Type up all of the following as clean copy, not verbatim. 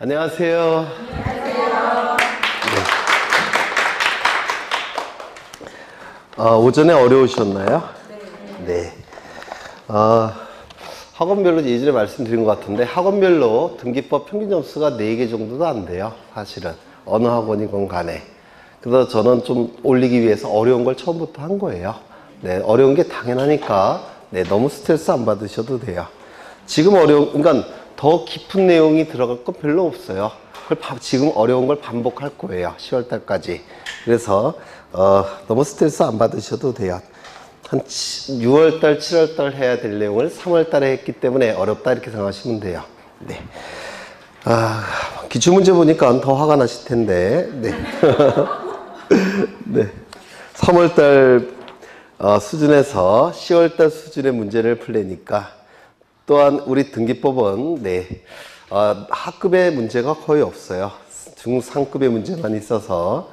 안녕하세요. 네. 오전에 어려우셨나요? 네. 학원별로 예전에 말씀드린 것 같은데 학원별로 등기법 평균 점수가 4개 정도도 안 돼요. 사실은 어느 학원이건 간에. 그래서 저는 좀 올리기 위해서 어려운 걸 처음부터 한 거예요. 네, 어려운 게 당연하니까 네, 너무 스트레스 안 받으셔도 돼요. 지금 그러니까 더 깊은 내용이 들어갈 건 별로 없어요. 지금 어려운 걸 반복할 거예요. 10월 달까지. 그래서 너무 스트레스 안 받으셔도 돼요. 한 6월 달, 7월 달 해야 될 내용을 3월 달에 했기 때문에 어렵다 이렇게 생각하시면 돼요. 네. 기출문제 보니까 더 화가 나실 텐데. 네. 네. 3월 달 수준에서 10월 달 수준의 문제를 풀려니까 또한 우리 등기법은 네. 하급의 문제가 거의 없어요. 중상급의 문제만 있어서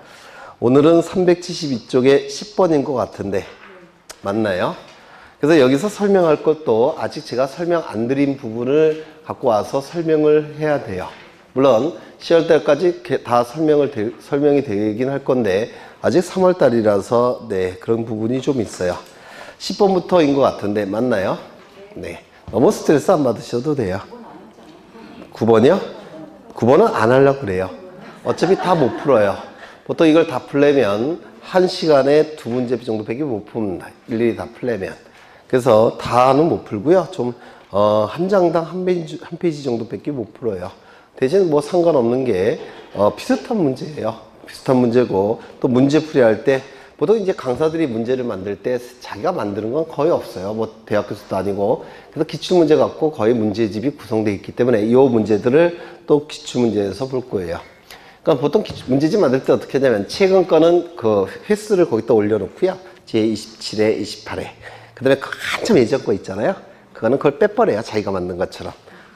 오늘은 372쪽에 10번인 것 같은데 맞나요? 그래서 여기서 설명할 것도 아직 제가 설명 안 드린 부분을 갖고 와서 설명을 해야 돼요. 물론 10월 달까지 다 설명이 되긴 할 건데 아직 3월 달이라서 네, 그런 부분이 좀 있어요. 10번부터인 것 같은데 맞나요? 네. 너무 스트레스 안 받으셔도 돼요. 9번이요? 9번은 안 하려고 그래요. 어차피 다 못 풀어요. 보통 이걸 다 풀려면 1시간에 2문제 정도밖에 못 풉니다. 일일이 다 풀려면. 그래서 다는 못 풀고요. 좀 한 장당 한 페이지 정도밖에 못 풀어요. 대신 뭐 상관없는 게 비슷한 문제예요. 비슷한 문제고 또 문제풀이 할 때 보통 이제 강사들이 문제를 만들 때 자기가 만드는 건 거의 없어요. 뭐 대학 교수도 아니고. 그래서 기출문제 갖고 거의 문제집이 구성되어 있기 때문에 이 문제들을 또 기출문제에서 볼 거예요. 그러니까 보통 문제집 만들 때 어떻게 하냐면 최근 거는 그 횟수를 거기다 올려놓고요. 제27회, 28회. 그 다음에 한참 예전 거 있잖아요. 그거는 그걸 빼버려요. 자기가 만든 것처럼.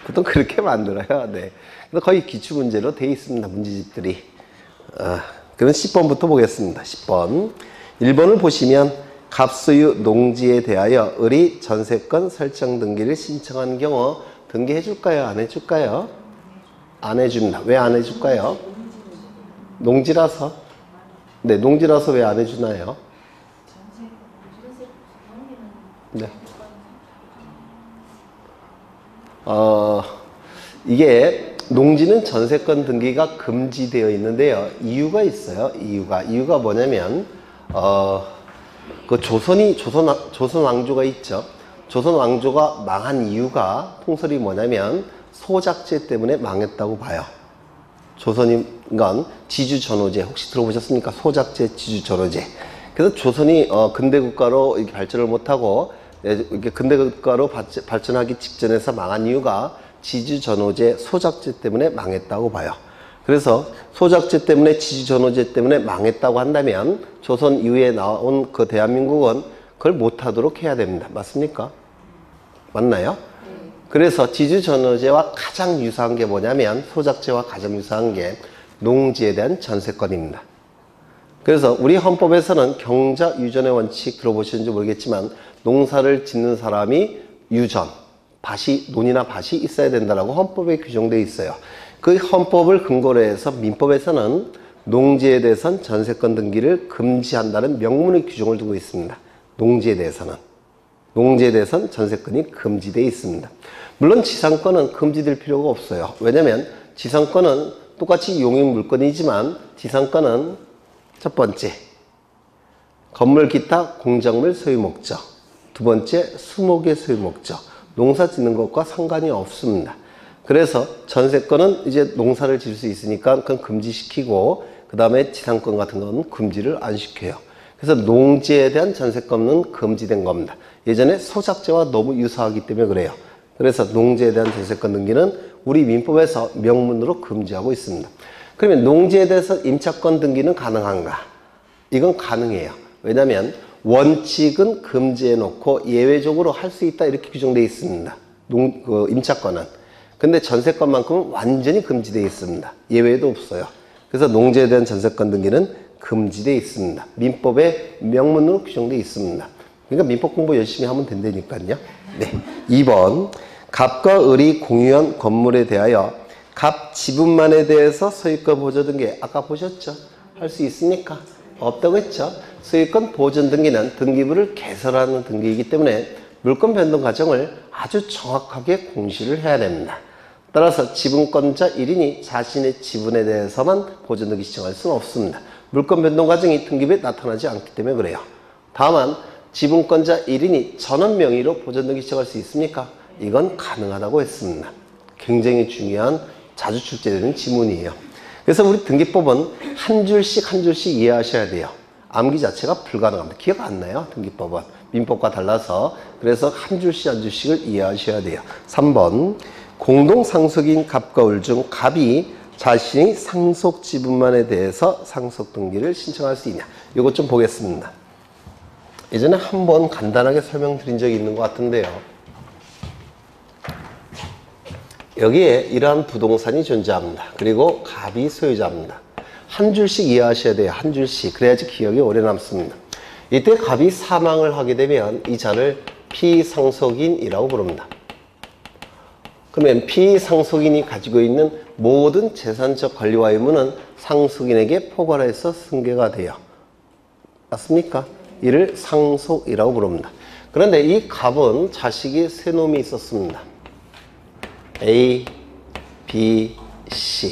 보통 그렇게 만들어요. 네. 그래서 거의 기출문제로 되어 있습니다. 문제집들이. 그럼 10번부터 보겠습니다. 10번. 1번을 보시면 갑소유 농지에 대하여 을이 전세권 설정 등기를 신청한 경우 등기해 줄까요? 안 해줄까요? 안 해줍니다. 왜 안 해줄까요? 농지라서. 네, 농지라서 왜 안 해주나요? 네. 이게 농지는 전세권 등기가 금지되어 있는데요. 이유가 있어요. 이유가 뭐냐면 그 조선 왕조가 있죠. 조선 왕조가 망한 이유가 통설이 뭐냐면 소작제 때문에 망했다고 봐요. 조선인 지주전호제 혹시 들어보셨습니까? 소작제, 지주전호제. 그래서 조선이 근대국가로 이렇게 발전을 못하고 이렇게 근대국가로 발전하기 직전에서 망한 이유가 지주전호제, 소작제 때문에 망했다고 봐요. 그래서 소작제 때문에 지주전호제 때문에 망했다고 한다면 조선 이후에 나온 그 대한민국은 그걸 못하도록 해야 됩니다. 맞습니까? 맞나요? 그래서 지주전호제와 가장 유사한 게 뭐냐면 소작제와 가장 유사한 게 농지에 대한 전세권입니다. 그래서 우리 헌법에서는 경자 유전의 원칙 들어보셨는지 모르겠지만 농사를 짓는 사람이 유전, 논이나 밭이 있어야 된다라고 헌법에 규정되어 있어요. 그 헌법을 근거로 해서 민법에서는 농지에 대해서는 전세권 등기를 금지한다는 명문의 규정을 두고 있습니다. 농지에 대해서는 전세권이 금지되어 있습니다. 물론 지상권은 금지될 필요가 없어요. 왜냐하면 지상권은 똑같이 용익 물건이지만 지상권은 첫 번째, 건물 기타 공작물 소유 목적. 두 번째, 수목의 소유 목적. 농사 짓는 것과 상관이 없습니다. 그래서 전세권은 이제 농사를 지을 수 있으니까 그건 금지시키고 그 다음에 지상권 같은 건 금지를 안 시켜요. 그래서 농지에 대한 전세권은 금지된 겁니다. 예전에 소작제와 너무 유사하기 때문에 그래요. 그래서 농지에 대한 전세권 등기는 우리 민법에서 명문으로 금지하고 있습니다. 그러면 농지에 대해서 임차권 등기는 가능한가? 이건 가능해요. 왜냐하면 원칙은 금지해 놓고 예외적으로 할 수 있다 이렇게 규정되어 있습니다. 임차권은. 근데 전세권만큼은 완전히 금지되어 있습니다. 예외도 없어요. 그래서 농지에 대한 전세권 등기는 금지되어 있습니다. 민법에 명문으로 규정되어 있습니다. 그러니까 민법 공부 열심히 하면 된다니까요. 네. 2번. 갑과 을이 공유한 건물에 대하여 갑 지분만에 대해서 소유권 보존 등기 아까 보셨죠? 할 수 있습니까? 없다고 했죠? 소유권 보존 등기는 등기부를 개설하는 등기이기 때문에 물권 변동 과정을 아주 정확하게 공시를 해야 됩니다. 따라서 지분권자 1인이 자신의 지분에 대해서만 보존 등기 신청할 수는 없습니다. 물권 변동 과정이 등기부에 나타나지 않기 때문에 그래요. 다만 지분권자 1인이 전원 명의로 보존 등기 신청할 수 있습니까? 이건 가능하다고 했습니다. 굉장히 중요한 자주 출제되는 지문이에요. 그래서 우리 등기법은 한 줄씩 한 줄씩 이해하셔야 돼요. 암기 자체가 불가능합니다. 기억 안 나요? 등기법은. 민법과 달라서. 그래서 한 줄씩 한 줄씩을 이해하셔야 돼요. 3번. 공동상속인 갑과 울 중 갑이 자신의 상속 지분만에 대해서 상속 등기를 신청할 수 있냐. 이것 좀 보겠습니다. 예전에 한번 간단하게 설명드린 적이 있는 것 같은데요. 여기에 이러한 부동산이 존재합니다. 그리고 갑이 소유자입니다. 한 줄씩 이해하셔야 돼요. 한 줄씩. 그래야지 기억이 오래 남습니다. 이때 갑이 사망을 하게 되면 이 자를 피상속인이라고 부릅니다. 그러면 피상속인이 가지고 있는 모든 재산적 권리와 의무는 상속인에게 포괄해서 승계가 돼요. 맞습니까? 이를 상속이라고 부릅니다. 그런데 이 갑은 자식이 세 놈이 있었습니다. A, B, C.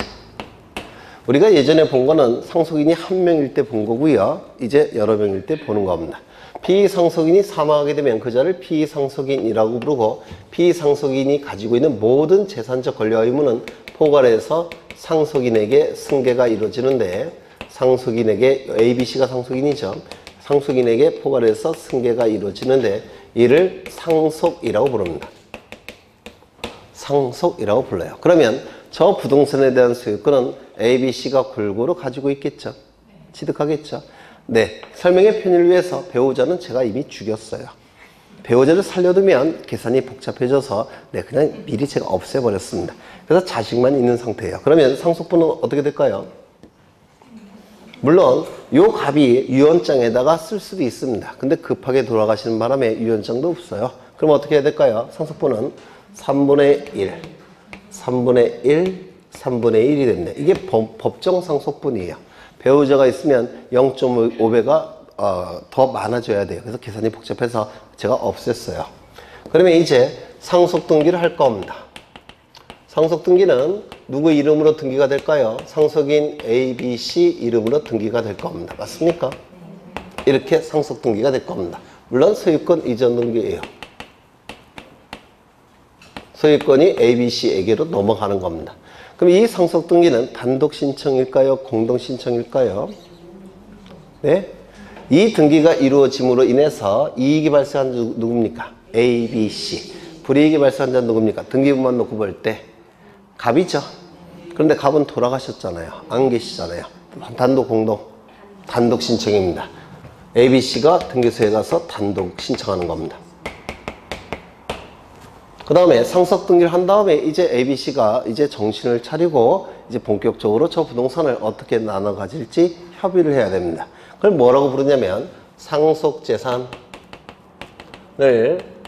우리가 예전에 본 거는 상속인이 한 명일 때 본 거고요. 이제 여러 명일 때 보는 겁니다. 피상속인이 사망하게 되면 그 자를 피상속인이라고 부르고 피상속인이 가지고 있는 모든 재산적 권리와 의무는 포괄해서 상속인에게 승계가 이루어지는데 상속인에게 ABC가 상속인이죠. 상속인에게 포괄해서 승계가 이루어지는데 이를 상속이라고 부릅니다. 상속이라고 불러요. 그러면 저 부동산에 대한 소유권은 ABC가 골고루 가지고 있겠죠. 취득하겠죠. 네, 설명의 편의를 위해서 배우자는 제가 이미 죽였어요. 배우자를 살려두면 계산이 복잡해져서 그냥 미리 제가 없애버렸습니다. 그래서 자식만 있는 상태예요. 그러면 상속분은 어떻게 될까요? 물론 요 갑이 유언장에다가 쓸 수도 있습니다. 근데 급하게 돌아가시는 바람에 유언장도 없어요. 그럼 어떻게 해야 될까요? 상속분은 3분의 1, 3분의 1, 3분의 1이 됩니다. 이게 법정 상속분이에요. 배우자가 있으면 0.5배가 더 많아져야 돼요. 그래서 계산이 복잡해서 제가 없앴어요. 그러면 이제 상속 등기를 할 겁니다. 상속 등기는 누구 이름으로 등기가 될까요? 상속인 A, B, C 이름으로 등기가 될 겁니다. 맞습니까? 이렇게 상속 등기가 될 겁니다. 물론 소유권 이전 등기예요. 소유권이 A, B, C에게로 넘어가는 겁니다. 그럼 이 상속 등기는 단독 신청일까요? 공동 신청일까요? 네? 이 등기가 이루어짐으로 인해서 이익이 발생한 누굽니까? A, B, C. 불이익이 발생한 자는 누굽니까? 등기부만 놓고 볼 때 갑이죠. 그런데 갑은 돌아가셨잖아요. 안 계시잖아요. 단독 공동 단독 신청입니다. A, B, C가 등기소에 가서 단독 신청하는 겁니다. 그 다음에 상속 등기를 한 다음에 이제 ABC가 이제 정신을 차리고 이제 본격적으로 저 부동산을 어떻게 나눠 가질지 협의를 해야 됩니다. 그걸 뭐라고 부르냐면 상속 재산을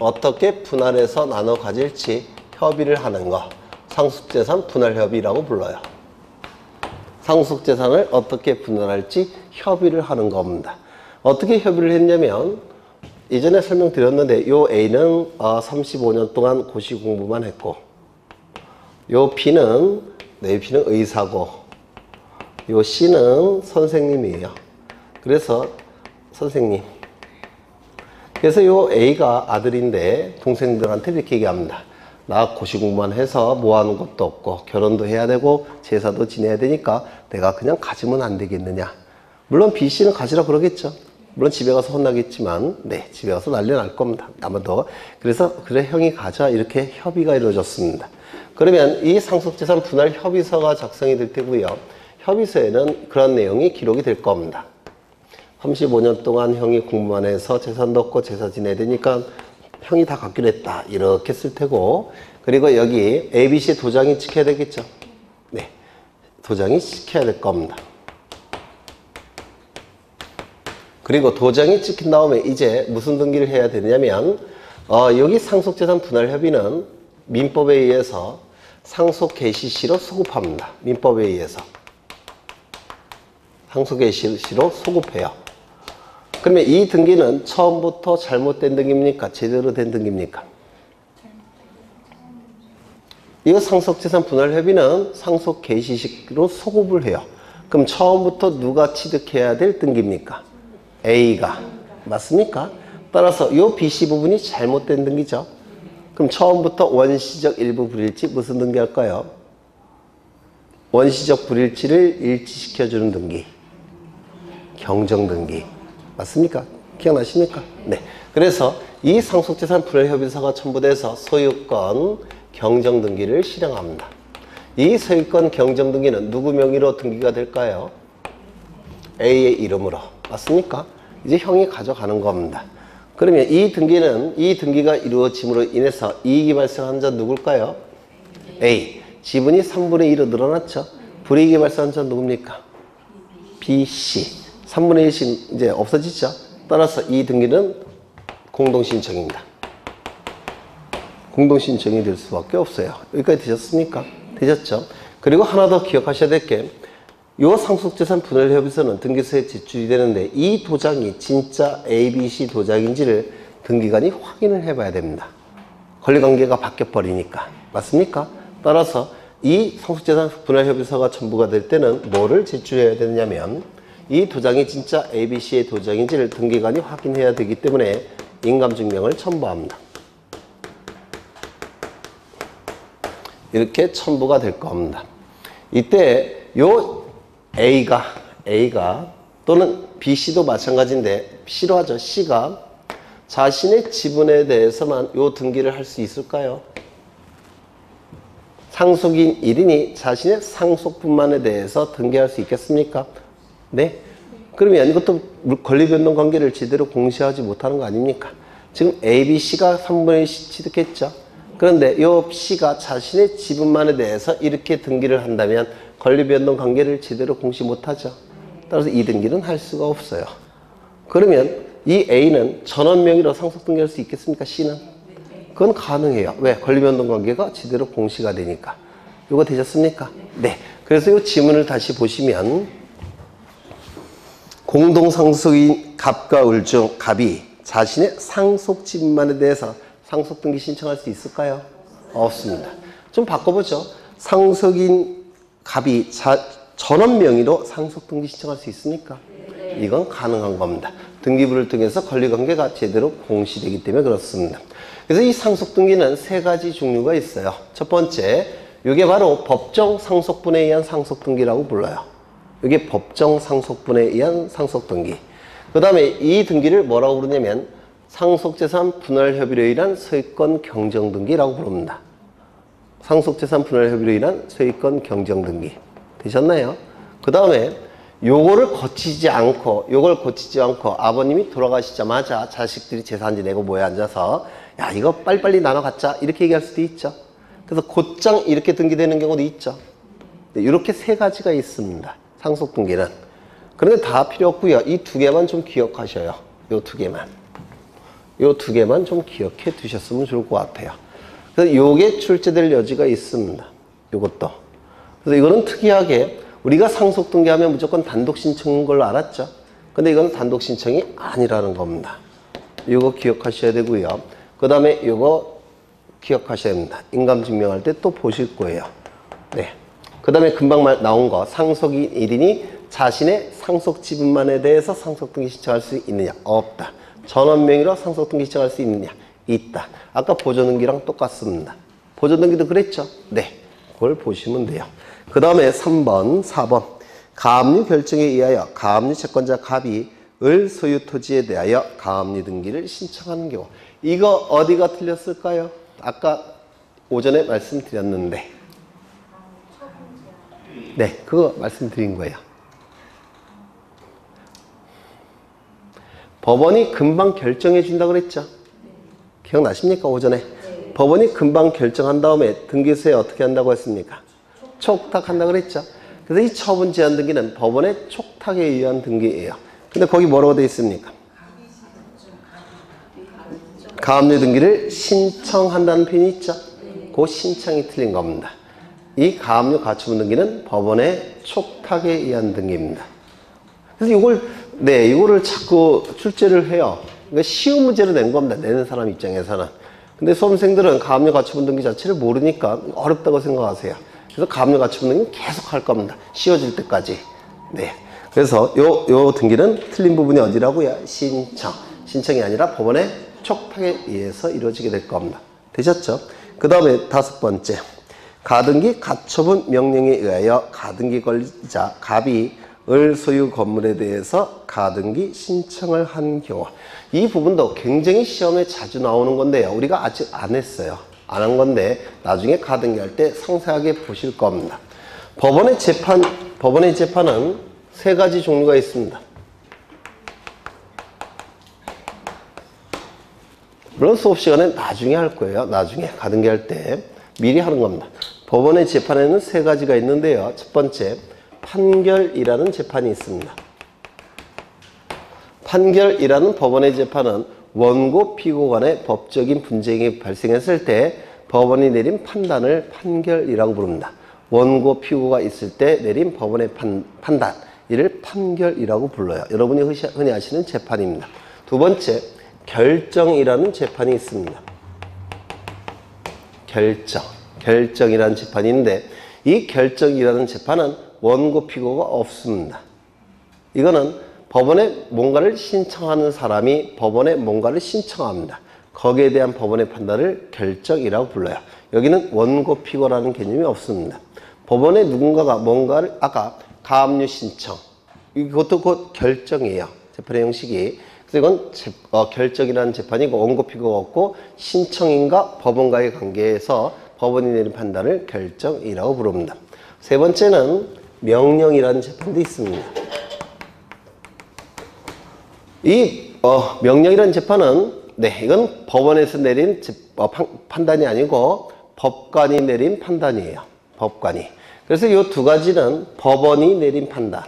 어떻게 분할해서 나눠 가질지 협의를 하는 거. 상속 재산 분할 협의라고 불러요. 상속 재산을 어떻게 분할할지 협의를 하는 겁니다. 어떻게 협의를 했냐면 예전에 설명드렸는데 요 A는 35년 동안 고시 공부만 했고 요 B는 B는 의사고 요 C는 선생님이에요. 그래서 선생님. 그래서 요 A가 아들인데 동생들한테 이렇게 얘기합니다. 나 고시 공부만 해서 뭐 하는 것도 없고 결혼도 해야 되고 제사도 지내야 되니까 내가 그냥 가지면 안 되겠느냐. 물론 B, C는 가지라 그러겠죠. 물론 집에 가서 혼나겠지만 집에 가서 난리 날 겁니다. 아마도. 그래서 그래 형이 가자 이렇게 협의가 이루어졌습니다. 그러면 이 상속재산 분할 협의서가 작성이 될 테고요. 협의서에는 그런 내용이 기록이 될 겁니다. 35년 동안 형이 공부만 해서 재산도 없고 제사 지내야 되니까 형이 다 갖기로 했다. 이렇게 쓸 테고 그리고 여기 ABC 도장이 찍혀야 되겠죠. 네, 도장이 찍혀야 될 겁니다. 그리고 도장이 찍힌 다음에 이제 무슨 등기를 해야 되냐면 여기 상속재산 분할 협의는 민법에 의해서 상속 개시시로 소급합니다. 민법에 의해서. 상속 개시시로 소급해요. 그러면 이 등기는 처음부터 잘못된 등기입니까? 제대로 된 등기입니까? 이거 상속재산 분할협의는 상속 개시식으로 소급을 해요. 그럼 처음부터 누가 취득해야 될 등기입니까? A가. 맞습니까? 따라서 이 BC 부분이 잘못된 등기죠. 그럼 처음부터 원시적 일부 불일치 무슨 등기 할까요? 원시적 불일치를 일치시켜주는 등기. 경정등기. 맞습니까? 기억나십니까? 네. 그래서 이 상속재산 분할협의서가 첨부돼서 소유권 경정등기를 실행합니다. 이 소유권 경정등기는 누구 명의로 등기가 될까요? A의 이름으로. 맞습니까? 이제 형이 가져가는 겁니다. 그러면 이 등기가 이루어짐으로 인해서 이익이 발생한 자 누굴까요? A. 지분이 3분의 1로 늘어났죠? 불이익이 발생한 자 누굽니까? B, C. 3분의 1씩 이제 없어지죠? 따라서 이 등기는 공동신청입니다. 공동신청이 될 수밖에 없어요. 여기까지 되셨습니까? 되셨죠? 그리고 하나 더 기억하셔야 될 게, 이 상속재산 분할협의서는 등기소에 제출이 되는데 이 도장이 진짜 ABC 도장인지를 등기관이 확인을 해봐야 됩니다. 권리관계가 바뀌어버리니까. 맞습니까? 따라서 이 상속재산 분할협의서가 첨부가 될 때는 뭐를 제출해야 되냐면 이 도장이 진짜 ABC의 도장인지를 등기관이 확인해야 되기 때문에 인감증명을 첨부합니다. 이렇게 첨부가 될 겁니다. 이때 요 A가 또는 BC도 마찬가지인데 싫어하죠. C가 자신의 지분에 대해서만 요 등기를 할 수 있을까요? 상속인 1인이 자신의 상속분만에 대해서 등기할 수 있겠습니까? 네? 그러면 이것도 권리변동 관계를 제대로 공시하지 못하는 거 아닙니까? 지금 A, B, C가 3분의 1 취득했죠? 그런데 이 C가 자신의 지분만에 대해서 이렇게 등기를 한다면 권리변동 관계를 제대로 공시 못하죠. 따라서 이 등기는 할 수가 없어요. 그러면 이 A는 전원 명의로 상속 등기할 수 있겠습니까? C는? 그건 가능해요. 왜? 권리변동 관계가 제대로 공시가 되니까. 이거 되셨습니까? 네. 그래서 이 지문을 다시 보시면 공동상속인 갑과 을 중 갑이 자신의 상속 지분만에 대해서 상속 등기 신청할 수 있을까요? 없습니다. 좀 바꿔보죠. 상속인 갑이 전원 명의로 상속 등기 신청할 수 있습니까? 이건 가능한 겁니다. 등기부를 통해서 권리관계가 제대로 공시되기 때문에 그렇습니다. 그래서 이 상속 등기는 세 가지 종류가 있어요. 첫 번째, 이게 바로 법정 상속분에 의한 상속 등기라고 불러요. 이게 법정 상속분에 의한 상속 등기. 그 다음에 이 등기를 뭐라고 부르냐면 상속재산 분할협의로 인한 소유권 경정등기라고 부릅니다. 상속재산 분할협의로 인한 소유권 경정등기. 되셨나요? 그 다음에 요걸 고치지 않고 아버님이 돌아가시자마자 자식들이 재산지 내고 모여 앉아서 야 이거 빨리빨리 나눠 갖자 이렇게 얘기할 수도 있죠. 그래서 곧장 이렇게 등기되는 경우도 있죠. 이렇게 세 가지가 있습니다. 상속 등기는. 그런데 다 필요 없고요. 이 두 개만 좀 기억하셔요. 요 두 개만 좀 기억해 두셨으면 좋을 것 같아요. 그래서 요게 출제될 여지가 있습니다. 요것도. 그래서 이거는 특이하게 우리가 상속 등기하면 무조건 단독 신청인 걸로 알았죠. 근데 이건 단독 신청이 아니라는 겁니다. 요거 기억하셔야 되고요. 그 다음에 요거 기억하셔야 됩니다. 인감 증명할 때 또 보실 거예요. 네. 그 다음에 금방 나온 거 상속인 1인이 자신의 상속 지분만에 대해서 상속 등기 신청할 수 있느냐? 없다. 전원 명의로 상속 등기 신청할 수 있느냐? 있다. 아까 보존등기랑 똑같습니다. 보존등기도 그랬죠? 네. 그걸 보시면 돼요. 그 다음에 3번, 4번. 가압류 결정에 의하여 가압류 채권자 갑이 을 소유 토지에 대하여 가압류 등기를 신청하는 경우. 이거 어디가 틀렸을까요? 아까 오전에 말씀드렸는데. 네, 그거 말씀드린 거예요. 법원이 금방 결정해 준다고 그랬죠? 기억나십니까? 오전에. 법원이 금방 결정한 다음에 등기소에 어떻게 한다고 했습니까? 촉탁한다고 그랬죠? 그래서 이 처분 제한 등기는 법원의 촉탁에 의한 등기예요. 근데 거기 뭐라고 되어 있습니까? 가압류 등기를 신청한다는 표현이 있죠? 그 신청이 틀린 겁니다. 이 가압류 가처분 등기는 법원의 촉탁에 의한 등기입니다. 그래서 이거를 자꾸 출제를 해요. 그러니까 쉬운 문제로 낸 겁니다. 내는 사람 입장에서는. 근데 수험생들은 가압류 가처분 등기 자체를 모르니까 어렵다고 생각하세요. 그래서 가압류 가처분 등기는 계속 할 겁니다. 쉬워질 때까지. 네. 그래서 요 등기는 틀린 부분이 어디라고요? 신청이 아니라 법원의 촉탁에 의해서 이루어지게 될 겁니다. 되셨죠? 그 다음에 5번째. 가등기 가처분 명령에 의하여 가등기 권리자 갑이 을 소유 건물에 대해서 가등기 신청을 한 경우. 이 부분도 굉장히 시험에 자주 나오는 건데요. 우리가 아직 안 했어요. 안 한 건데 나중에 가등기할 때 상세하게 보실 겁니다. 법원의 재판은 3가지 종류가 있습니다. 물론 수업 시간에 나중에 할 거예요. 나중에 가등기 할 때 미리 하는 겁니다. 법원의 재판에는 3가지가 있는데요. 첫 번째, 판결이라는 재판이 있습니다. 판결이라는 법원의 재판은 원고 피고 간의 법적인 분쟁이 발생했을 때 법원이 내린 판단을 판결이라고 부릅니다. 원고 피고가 있을 때 내린 법원의 판단, 이를 판결이라고 불러요. 여러분이 흔히 아시는 재판입니다. 두 번째, 결정이라는 재판이 있습니다. 결정이라는 재판이 있는데 이 결정이라는 재판은 원고 피고가 없습니다. 이거는 법원에 뭔가를 신청하는 사람이 법원에 뭔가를 신청합니다. 거기에 대한 법원의 판단을 결정이라고 불러요. 여기는 원고 피고라는 개념이 없습니다. 법원에 누군가가 뭔가를 아까 가압류 신청, 이것도 곧 결정이에요. 재판의 형식이. 그래서 이건 결정이라는 재판이고 원고 피고가 없고 신청인과 법원과의 관계에서 법원이 내린 판단을 결정이라고 부릅니다. 세 번째는 명령이라는 재판도 있습니다. 이 명령이라는 재판은 이건 법원에서 내린 판단이 아니고 법관이 내린 판단이에요. 법관이. 그래서 이 2가지는 법원이 내린 판단,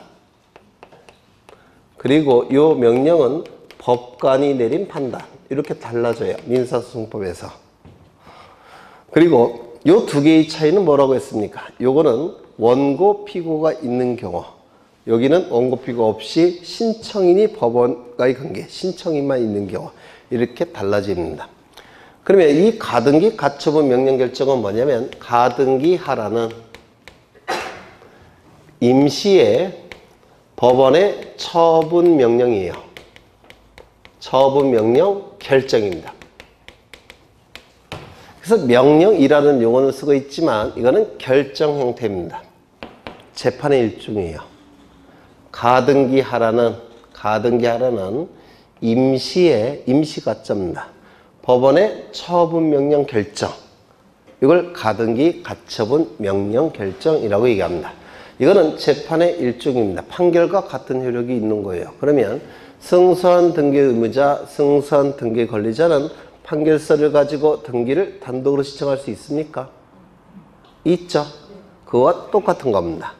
그리고 이 명령은 법관이 내린 판단, 이렇게 달라져요. 민사소송법에서. 그리고 이 2개의 차이는 뭐라고 했습니까? 요거는 원고 피고가 있는 경우, 여기는 원고 피고 없이 신청인이 법원과의 관계, 신청인만 있는 경우, 이렇게 달라집니다. 그러면 이 가등기 가처분 명령 결정은 뭐냐면, 가등기 하라는 임시의 법원의 처분 명령이에요. 처분 명령 결정입니다. 그래서 명령이라는 용어는 쓰고 있지만 이거는 결정 형태입니다. 재판의 일종이에요. 가등기 하라는 임시가점입니다. 법원의 처분 명령 결정, 이걸 가등기 가처분 명령 결정이라고 얘기합니다. 이거는 재판의 일종입니다. 판결과 같은 효력이 있는 거예요. 그러면 승소한 등기 의무자, 승소한 등기 권리자는 판결서를 가지고 등기를 단독으로 신청할 수 있습니까? 있죠. 그와 똑같은 겁니다.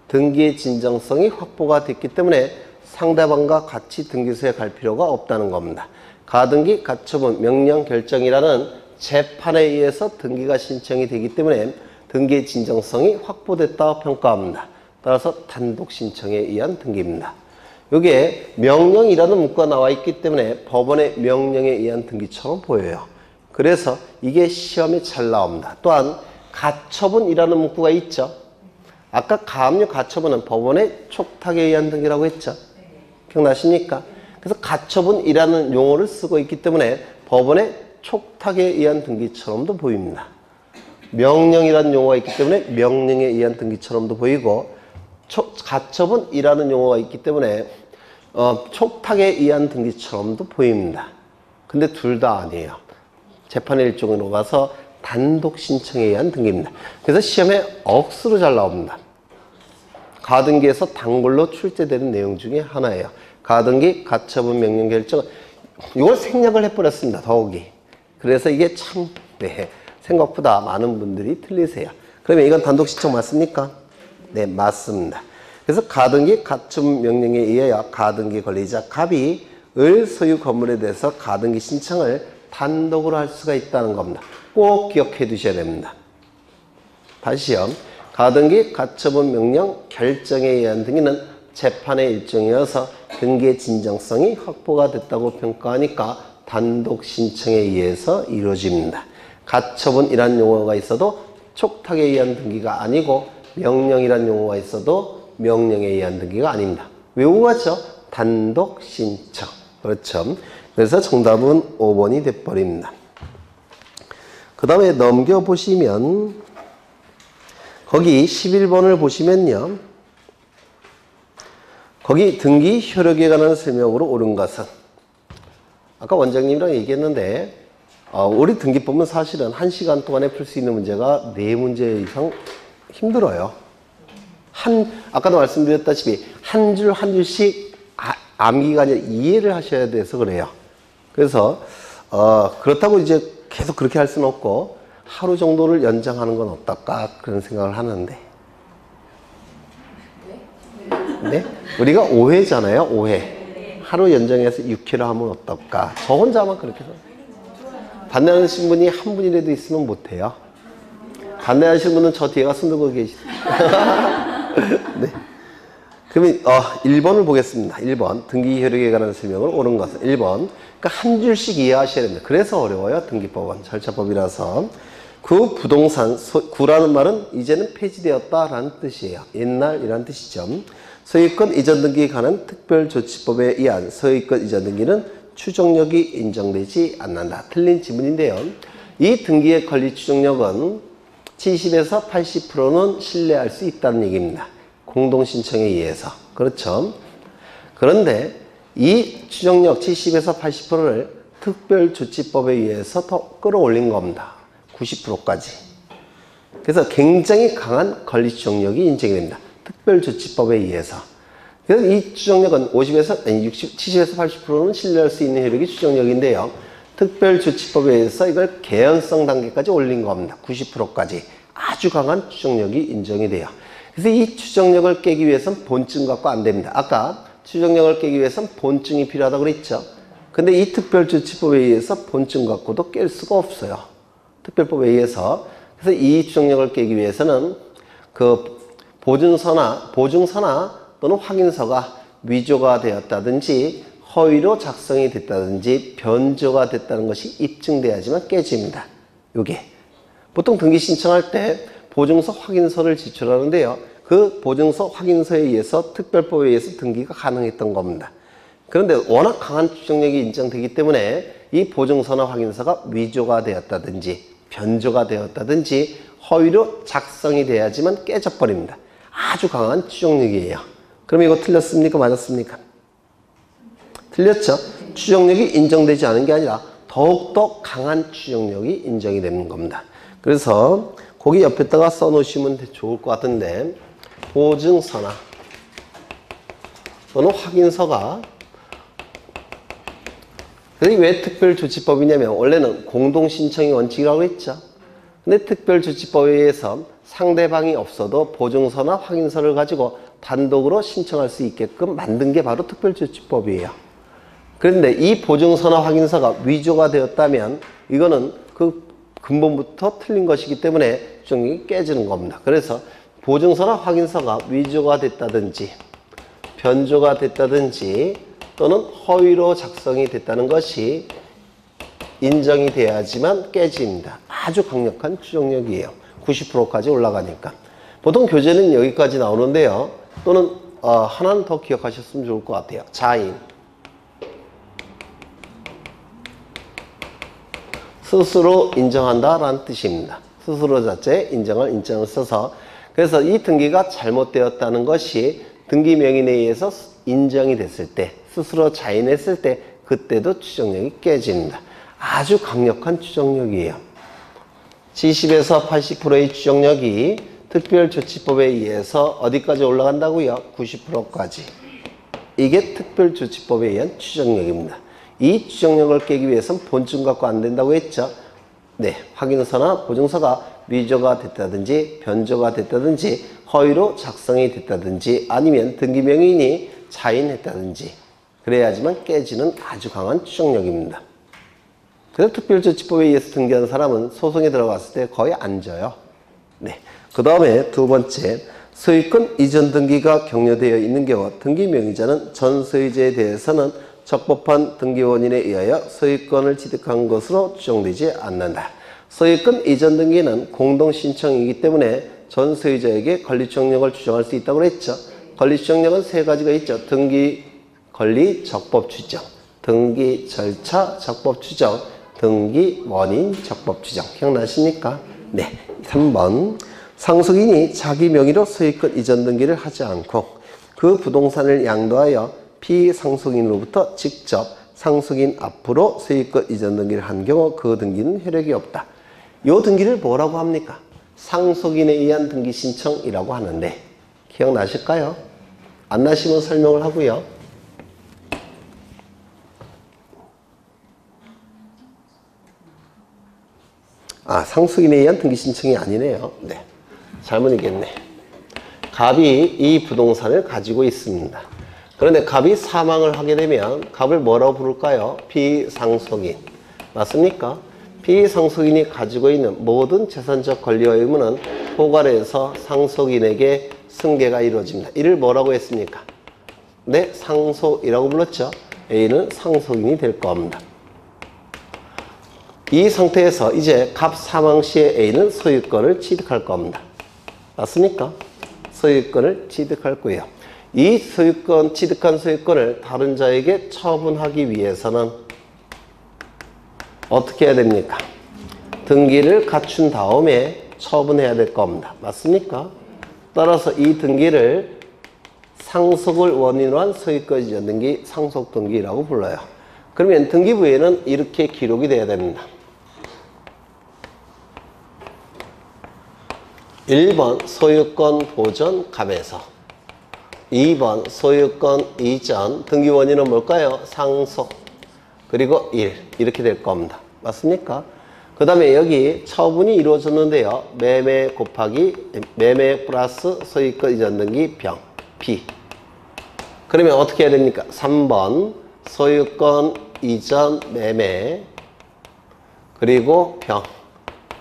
등기의 진정성이 확보가 됐기 때문에 상대방과 같이 등기소에 갈 필요가 없다는 겁니다. 가등기 가처분 명령 결정이라는 재판에 의해서 등기가 신청이 되기 때문에 등기의 진정성이 확보됐다고 평가합니다. 따라서 단독 신청에 의한 등기입니다. 여기에 명령이라는 문구가 나와 있기 때문에 법원의 명령에 의한 등기처럼 보여요. 그래서 이게 시험에 잘 나옵니다. 또한 가처분이라는 문구가 있죠. 아까 가압류 가처분은 법원의 촉탁에 의한 등기라고 했죠. 기억나십니까? 그래서 가처분이라는 용어를 쓰고 있기 때문에 법원의 촉탁에 의한 등기처럼도 보입니다. 명령이라는 용어가 있기 때문에 명령에 의한 등기처럼도 보이고, 가처분이라는 용어가 있기 때문에 촉탁에 의한 등기처럼도 보입니다. 근데 둘 다 아니에요. 재판의 일종으로 가서 단독 신청에 의한 등기입니다. 그래서 시험에 억수로 잘 나옵니다. 가등기에서 단골로 출제되는 내용 중에 하나예요. 가등기 가처분 명령 결정, 이걸 생략을 해버렸습니다. 더욱이. 그래서 이게 참 생각보다 많은 분들이 틀리세요. 그러면 이건 단독 신청 맞습니까? 네, 맞습니다. 그래서 가등기 가처분 명령에 의하여 가등기 권리자 갑이 을 소유 건물에 대해서 가등기 신청을 단독으로 할 수가 있다는 겁니다. 꼭 기억해 두셔야 됩니다. 다시요. 가등기, 가처분 명령, 결정에 의한 등기는 재판의 일정이어서 등기의 진정성이 확보가 됐다고 평가하니까 단독 신청에 의해서 이루어집니다. 가처분이란 용어가 있어도 촉탁에 의한 등기가 아니고 명령이란 용어가 있어도 명령에 의한 등기가 아닙니다. 외우고 가죠. 단독 신청. 그렇죠. 그래서 정답은 5번이 돼버립니다. 그 다음에 넘겨보시면 거기 11번을 보시면요. 거기 등기 효력에 관한 설명으로 옳은 것은 아까 원장님이랑 얘기했는데 우리 등기법은 사실은 1시간 동안에 풀 수 있는 문제가 4문제 이상 힘들어요. 아까도 말씀드렸다시피 한 줄 한 줄씩 암기가 아니라 이해를 하셔야 돼서 그래요. 그래서 그렇다고 이제 계속 그렇게 할 수는 없고 하루 정도를 연장하는 건 어떨까 그런 생각을 하는데 네? 우리가 5회잖아요. 5회. 하루 연장해서 6회를 하면 어떨까? 저 혼자만 그렇게 해서 반대하시는 분이 한 분이라도 있으면 못해요. 반대하시는 분은 저 뒤에 가서 누구 계시죠? 네. 그러면 1번을 보겠습니다. 1번 등기 효력에 관한 설명을 옳은 것은 1번. 그러니까 한 줄씩 이해하셔야 됩니다. 그래서 어려워요. 등기법은 절차법이라서. 구 부동산 구라는 말은 이제는 폐지되었다라는 뜻이에요. 옛날이라는 뜻이죠. 소유권 이전 등기에 관한 특별조치법에 의한 소유권 이전 등기는 추정력이 인정되지 않는다. 틀린 지문인데요. 이 등기의 권리 추정력은 70에서 80%는 신뢰할 수 있다는 얘기입니다. 공동신청에 의해서. 그렇죠. 그런데 이 추정력 70에서 80%를 특별조치법에 의해서 더 끌어올린 겁니다. 90%까지. 그래서 굉장히 강한 권리 추정력이 인정이 됩니다. 특별조치법에 의해서. 그래서 이 추정력은 70에서 80%는 신뢰할 수 있는 효력이 추정력인데요. 특별조치법에 의해서 이걸 개연성 단계까지 올린 겁니다. 90%까지. 아주 강한 추정력이 인정이 돼요. 그래서 이 추정력을 깨기 위해서는 본증 갖고 안 됩니다. 아까 추정력을 깨기 위해서는 본증이 필요하다고 그랬죠. 근데 이 특별조치법에 의해서 본증 갖고도 깰 수가 없어요. 특별법에 의해서. 그래서 이 추정력을 깨기 위해서는 그 보증서나 또는 확인서가 위조가 되었다든지 허위로 작성이 됐다든지 변조가 됐다는 것이 입증돼야지만 깨집니다. 요게. 보통 등기 신청할 때 보증서 확인서를 제출하는데요. 그 보증서 확인서에 의해서 특별법에 의해서 등기가 가능했던 겁니다. 그런데 워낙 강한 추정력이 인정되기 때문에 이 보증서나 확인서가 위조가 되었다든지 변조가 되었다든지 허위로 작성이 돼야지만 깨져버립니다. 아주 강한 추정력이에요. 그럼 이거 틀렸습니까? 맞았습니까? 틀렸죠? 추정력이 인정되지 않은 게 아니라 더욱더 강한 추정력이 인정이 되는 겁니다. 그래서 거기 옆에다가 써놓으시면 좋을 것 같은데 보증서나 또는 확인서가 왜 특별조치법이냐면 원래는 공동신청이 원칙이라고 했죠. 근데 특별조치법에 의해서 상대방이 없어도 보증서나 확인서를 가지고 단독으로 신청할 수 있게끔 만든 게 바로 특별조치법이에요. 그런데 이 보증서나 확인서가 위조가 되었다면 이거는 그 근본부터 틀린 것이기 때문에 추정력이 깨지는 겁니다. 그래서 보증서나 확인서가 위조가 됐다든지 변조가 됐다든지 또는 허위로 작성이 됐다는 것이 인정이 돼야지만 깨집니다. 아주 강력한 추정력이에요. 90%까지 올라가니까. 보통 교재는 여기까지 나오는데요. 또는 하나는 더 기억하셨으면 좋을 것 같아요. 자인. 스스로 인정한다라는 뜻입니다. 스스로 자체 인정을 써서 그래서 이 등기가 잘못되었다는 것이 등기 명인에 의해서 인정이 됐을 때 스스로 자인했을 때 그때도 추정력이 깨집니다. 아주 강력한 추정력이에요. 70에서 80%의 추정력이 특별조치법에 의해서 어디까지 올라간다고요? 90%까지. 이게 특별조치법에 의한 추정력입니다. 이 추정력을 깨기 위해서는 본증 갖고 안 된다고 했죠. 네, 확인서나 보증서가 위조가 됐다든지 변조가 됐다든지 허위로 작성이 됐다든지 아니면 등기명인이 자인했다든지 그래야지만 깨지는 아주 강한 추정력입니다. 그래서 특별조치법에 의해서 등기한 사람은 소송에 들어갔을 때 거의 안 져요. 네, 그 다음에 두 번째, 소유권 이전 등기가 격려되어 있는 경우 등기 명의자는 전 소유자에 대해서는 적법한 등기원인에 의하여 소유권을 취득한 것으로 추정되지 않는다. 소유권 이전 등기는 공동신청이기 때문에 전 소유자에게 권리추정력을 주장할 수 있다고 했죠. 권리추정력은 세 가지가 있죠. 등기, 권리, 적법 추정, 등기 절차, 적법 추정, 등기 원인, 적법 추정. 기억나십니까? 네. 3번. 상속인이 자기 명의로 소유권 이전 등기를 하지 않고 그 부동산을 양도하여 피상속인으로부터 직접 상속인 앞으로 소유권 이전 등기를 한 경우 그 등기는 효력이 없다. 이 등기를 뭐라고 합니까? 상속인에 의한 등기 신청이라고 하는데 기억나실까요? 안 나시면 설명을 하고요. 상속인에 의한 등기 신청이 아니네요. 네. 잘못 읽겠네. 갑이 이 부동산을 가지고 있습니다. 그런데 갑이 사망을 하게 되면 갑을 뭐라고 부를까요? 피상속인. 맞습니까? 피상속인이 가지고 있는 모든 재산적 권리와 의무는 포괄해서 상속인에게 승계가 이루어집니다. 이를 뭐라고 했습니까? 네, 상속이라고 불렀죠. A는 상속인이 될 겁니다. 이 상태에서 이제 갑 사망 시에 A는 소유권을 취득할 겁니다. 맞습니까? 소유권을 취득할 거예요. 이 소유권, 취득한 소유권을 다른 자에게 처분하기 위해서는 어떻게 해야 됩니까? 등기를 갖춘 다음에 처분해야 될 겁니다. 맞습니까? 따라서 이 등기를 상속을 원인으로 한 소유권 이전 등기, 상속 등기라고 불러요. 그러면 등기부에는 이렇게 기록이 돼야 됩니다. 1번 소유권 보전 갑에서 2번 소유권 이전 등기 원인은 뭘까요? 상속 그리고 1 이렇게 될 겁니다. 맞습니까? 그 다음에 여기 처분이 이루어졌는데요. 매매 곱하기 매매 플러스 소유권 이전 등기 병 B 그러면 어떻게 해야 됩니까? 3번 소유권 이전 매매 그리고 병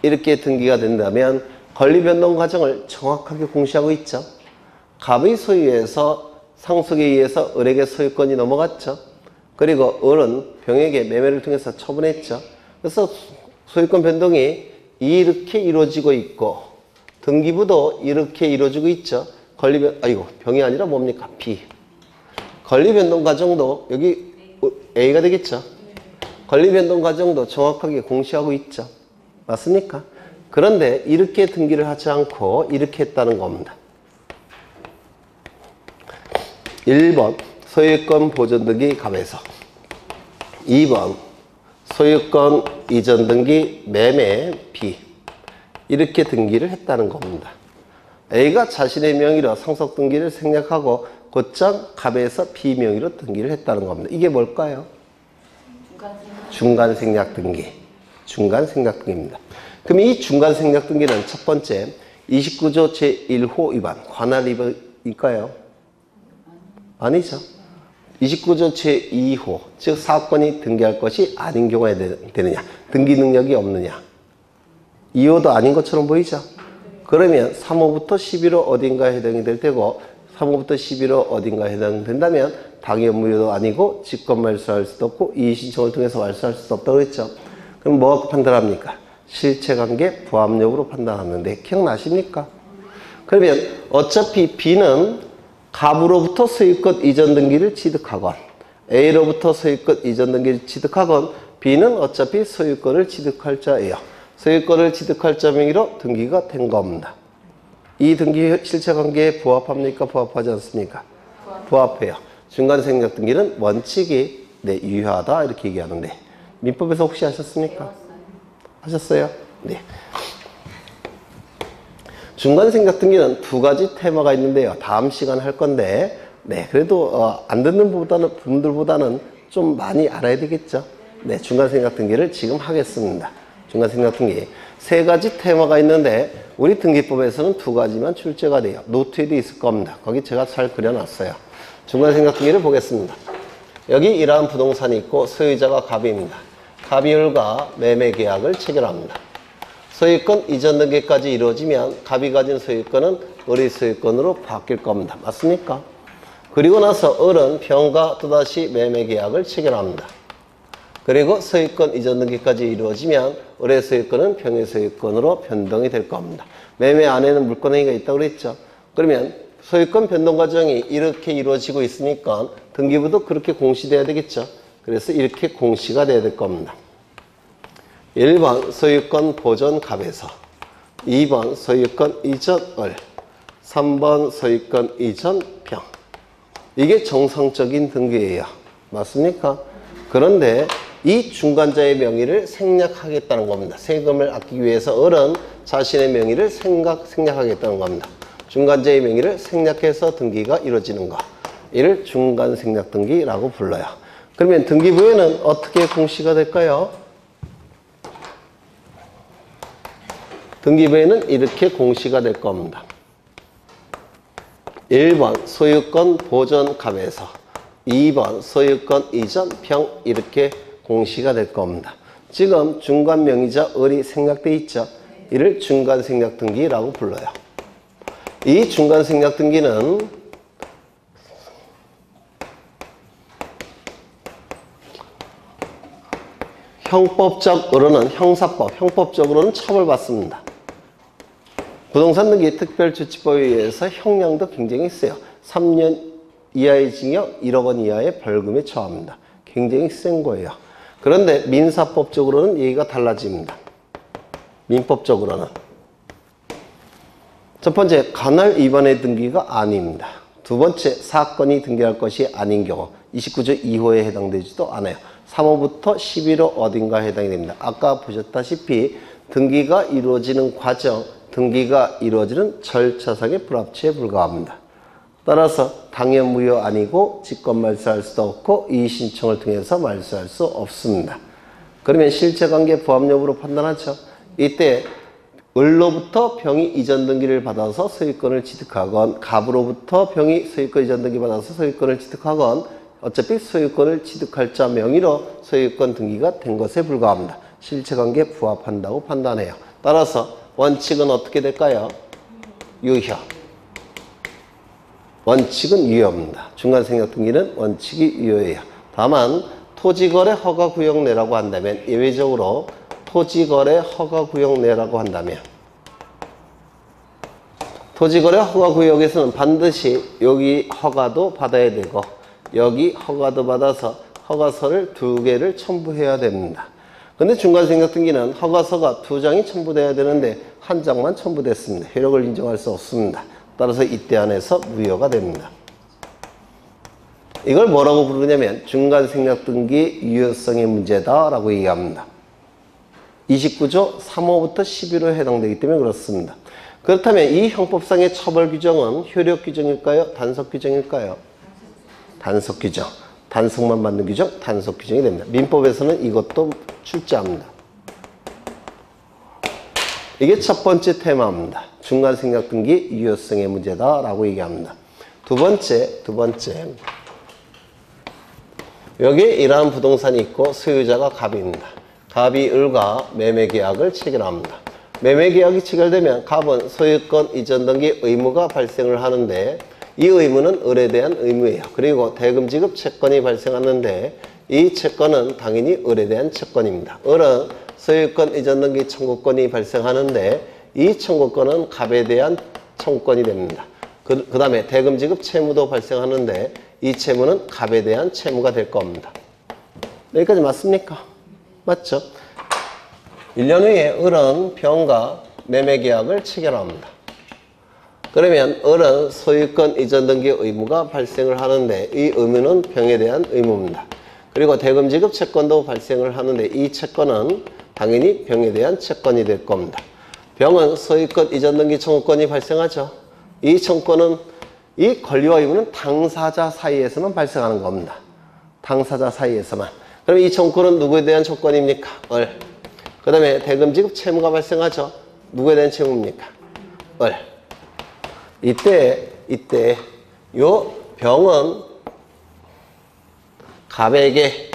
이렇게 등기가 된다면 권리 변동 과정을 정확하게 공시하고 있죠. 갑의 소유에서 상속에 의해서 을에게 소유권이 넘어갔죠. 그리고 을은 병에게 매매를 통해서 처분했죠. 그래서 소유권 변동이 이렇게 이루어지고 있고 등기부도 이렇게 이루어지고 있죠. 병이 아니라 뭡니까? B. 권리 변동 과정도 여기 A가 되겠죠. 권리 변동 과정도 정확하게 공시하고 있죠. 맞습니까? 그런데 이렇게 등기를 하지 않고 이렇게 했다는 겁니다. 1번 소유권 보전 등기 갑에서 2번 소유권 이전 등기 매매 B 이렇게 등기를 했다는 겁니다. A가 자신의 명의로 상속 등기를 생략하고 곧장 갑에서 B 명의로 등기를 했다는 겁니다. 이게 뭘까요? 중간 생략 등기. 중간 생략 등기입니다. 그럼 이 중간 생략 등기는 첫 번째 29조 제1호 위반 관할 위반일까요? 아니죠. 29조 제2호 즉 사업권이 등기할 것이 아닌 경우에 되느냐 등기 능력이 없느냐 2호도 아닌 것처럼 보이죠. 그러면 3호부터 11호 어딘가에 해당이 될 테고 3호부터 11호 어딘가에 해당된다면 당해 업무료도 아니고 직권 말소할 수도 없고 이의신청을 통해서 말소할 수도 없다고 했죠. 그럼 뭐가 판단합니까? 실체관계 부합 여부로 판단하는데 기억나십니까? 그러면 어차피 B는 갑으로부터 소유권 이전 등기를 취득하건 A로부터 소유권 이전 등기를 취득하건 B는 어차피 소유권을 취득할 자예요. 소유권을 취득할 자 명의로 등기가 된 겁니다. 이 등기 실체관계에 부합합니까? 부합하지 않습니까? 부합해요. 중간 생략 등기는 원칙이 유효하다 이렇게 얘기하는데 민법에서 혹시 하셨습니까? 하셨어요? 네. 중간 생략 등기는 두 가지 테마가 있는데요. 다음 시간 할 건데, 그래도 안 듣는 분들보다는 좀 많이 알아야 되겠죠. 네, 중간 생략 등기를 지금 하겠습니다. 중간 생략 등기 세 가지 테마가 있는데 우리 등기법에서는 두 가지만 출제가 돼요. 노트에도 있을 겁니다. 거기 제가 잘 그려놨어요. 중간 생략 등기를 보겠습니다. 여기 이러한 부동산이 있고 소유자가 갑입니다. 갑이 을과 매매 계약을 체결합니다. 소유권 이전 등기까지 이루어지면 갑이 가진 소유권은 을의 소유권으로 바뀔 겁니다. 맞습니까? 그리고 나서 을은 병과 또다시 매매 계약을 체결합니다. 그리고 소유권 이전 등기까지 이루어지면 을의 소유권은 병의 소유권으로 변동이 될 겁니다. 매매 안에는 물권행위가 있다고 그랬죠. 그러면 소유권 변동 과정이 이렇게 이루어지고 있으니까 등기부도 그렇게 공시돼야 되겠죠. 그래서 이렇게 공시가 돼야 될 겁니다. 1번 소유권 보존 갑에서, 2번 소유권 이전 을, 3번 소유권 이전 병. 이게 정상적인 등기예요. 맞습니까? 그런데 이 중간자의 명의를 생략하겠다는 겁니다. 세금을 아끼기 위해서 을은 자신의 명의를 생략하겠다는 겁니다. 중간자의 명의를 생략해서 등기가 이루어지는 것. 이를 중간 생략 등기라고 불러요. 그러면 등기부에는 어떻게 공시가 될까요? 등기부에는 이렇게 공시가 될 겁니다. 1번 소유권 보존 갑에서, 2번 소유권 이전 병, 이렇게 공시가 될 겁니다. 지금 중간 명의자 을이 생략되어 있죠. 이를 중간 생략 등기라고 불러요. 이 중간 생략 등기는 형법적으로는 형사법, 형법적으로는 처벌받습니다. 부동산 등기 특별조치법에 의해서 형량도 굉장히 세요. 3년 이하의 징역, 1억 원 이하의 벌금에 처합니다. 굉장히 센 거예요. 그런데 민사법적으로는 얘기가 달라집니다. 민법적으로는. 첫 번째, 간헐 위반의 등기가 아닙니다. 두 번째, 사건이 등기할 것이 아닌 경우 29조 2호에 해당되지도 않아요. 3호부터 11호 어딘가에 해당이 됩니다. 아까 보셨다시피 등기가 이루어지는 과정, 등기가 이루어지는 절차상의 불합치에 불과합니다. 따라서 당연 무효 아니고 직권 말소할 수도 없고 이의신청을 통해서 말소할 수 없습니다. 그러면 실체관계 부합 여부로 판단하죠. 이때 을로부터 병이 이전 등기를 받아서 소유권을 취득하건 갑으로부터 병이 소유권 이전 등기 받아서 소유권을 취득하건 어차피 소유권을 취득할 자 명의로 소유권 등기가 된 것에 불과합니다. 실체관계에 부합한다고 판단해요. 따라서 원칙은 어떻게 될까요? 유효. 원칙은 유효입니다. 중간생략 등기는 원칙이 유효해요. 다만 토지거래 허가구역 내라고 한다면, 예외적으로 토지거래 허가구역 내라고 한다면, 토지거래 허가구역에서는 반드시 여기 허가도 받아야 되고 여기 허가도 받아서 허가서를 2개를 첨부해야 됩니다. 근데 중간생략 등기는 허가서가 2장이 첨부돼야 되는데 1장만 첨부됐습니다. 효력을 인정할 수 없습니다. 따라서 이때 안에서 무효가 됩니다. 이걸 뭐라고 부르냐면 중간생략 등기 유효성의 문제다라고 얘기합니다. 29조 3호부터 11호에 해당되기 때문에 그렇습니다. 그렇다면 이 형법상의 처벌 규정은 효력 규정일까요? 단속 규정일까요? 단속 규정. 단속만 받는 규정, 단속 규정이 됩니다. 민법에서는 이것도 출제합니다. 이게 첫 번째 테마입니다. 중간생략 등기 유효성의 문제다라고 얘기합니다. 두 번째. 여기에 이러한 부동산이 있고 소유자가 갑입니다. 갑이 을과 매매계약을 체결합니다. 매매계약이 체결되면 갑은 소유권 이전 등기 의무가 발생을 하는데 이 의무는 을에 대한 의무예요. 그리고 대금 지급 채권이 발생하는데 이 채권은 당연히 을에 대한 채권입니다. 을은 소유권 이전 등기 청구권이 발생하는데 이 청구권은 갑에 대한 청구권이 됩니다. 그 다음에 대금 지급 채무도 발생하는데 이 채무는 갑에 대한 채무가 될 겁니다. 여기까지 맞습니까? 맞죠? 1년 후에 을은 병과 매매계약을 체결합니다. 그러면 을은 소유권 이전 등기 의무가 발생을 하는데 이 의무는 병에 대한 의무입니다. 그리고 대금 지급 채권도 발생을 하는데 이 채권은 당연히 병에 대한 채권이 될 겁니다. 병은 소유권 이전 등기 청구권이 발생하죠. 이 청구권은 이 권리와 의무는 당사자 사이에서만 발생하는 겁니다. 당사자 사이에서만. 그럼 이 청구권은 누구에 대한 청구권입니까? 을. 그 다음에 대금 지급 채무가 발생하죠. 누구에 대한 채무입니까? 을. 이때 요 병은 갑에게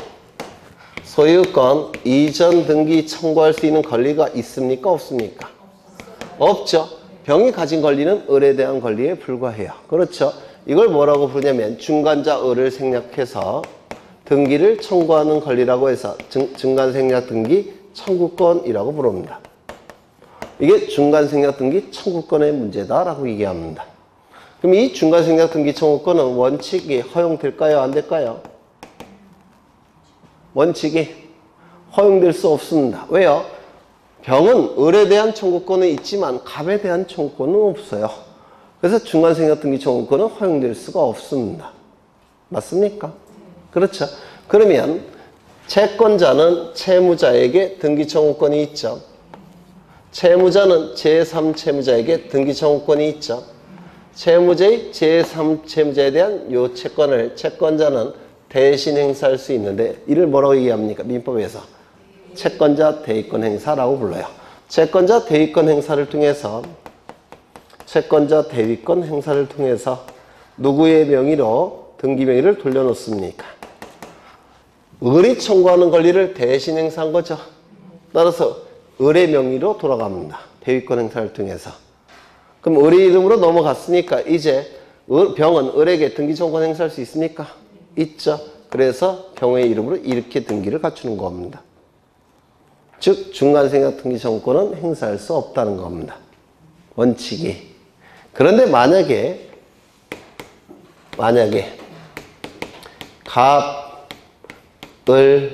소유권 이전 등기 청구할 수 있는 권리가 있습니까? 없습니까? 없죠. 병이 가진 권리는 을에 대한 권리에 불과해요. 그렇죠. 이걸 뭐라고 부르냐면 중간자 을을 생략해서 등기를 청구하는 권리라고 해서 중간생략 등기 청구권이라고 부릅니다. 이게 중간생략 등기 청구권의 문제다라고 얘기합니다. 그럼 이 중간생략 등기 청구권은 원칙이 허용될까요? 안 될까요? 원칙이 허용될 수 없습니다. 왜요? 병은 을에 대한 청구권은 있지만 갑에 대한 청구권은 없어요. 그래서 중간생략 등기 청구권은 허용될 수가 없습니다. 맞습니까? 그렇죠. 그러면 채권자는 채무자에게 등기 청구권이 있죠. 채무자는 제3채무자에게 등기 청구권이 있죠. 채무자의 제3채무자에 대한 요 채권을 채권자는 대신 행사할 수 있는데 이를 뭐라고 얘기합니까? 민법에서 채권자 대위권 행사라고 불러요. 채권자 대위권 행사를 통해서 누구의 명의로 등기 명의를 돌려놓습니까? 을이 청구하는 권리를 대신 행사한 거죠. 따라서 을의 명의로 돌아갑니다. 대위권 행사를 통해서. 그럼 을의 이름으로 넘어갔으니까 이제 병은 을에게 등기 청구권 행사할 수 있습니까? 있죠. 그래서 병의 이름으로 이렇게 등기를 갖추는 겁니다. 즉 중간생략 등기 청구권은 행사할 수 없다는 겁니다. 원칙이. 그런데 만약에 갑, 을,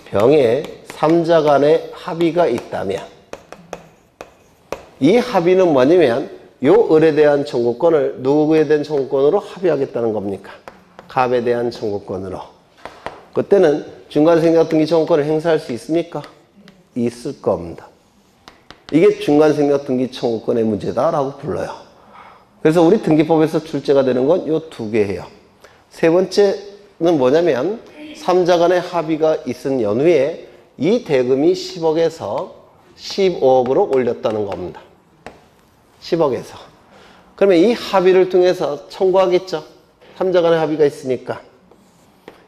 병의 3자 간의 합의가 있다면 이 합의는 뭐냐면 요 을에 대한 청구권을 누구에 대한 청구권으로 합의하겠다는 겁니까? 갑에 대한 청구권으로. 그때는 중간생략 등기 청구권을 행사할 수 있습니까? 있을 겁니다. 이게 중간생략 등기 청구권의 문제다라고 불러요. 그래서 우리 등기법에서 출제가 되는 건 요 두 개예요. 세 번째는 뭐냐면 3자 간의 합의가 있은 연후에 이 대금이 10억에서 15억으로 올렸다는 겁니다. 10억에서. 그러면 이 합의를 통해서 청구하겠죠. 3자 간의 합의가 있으니까.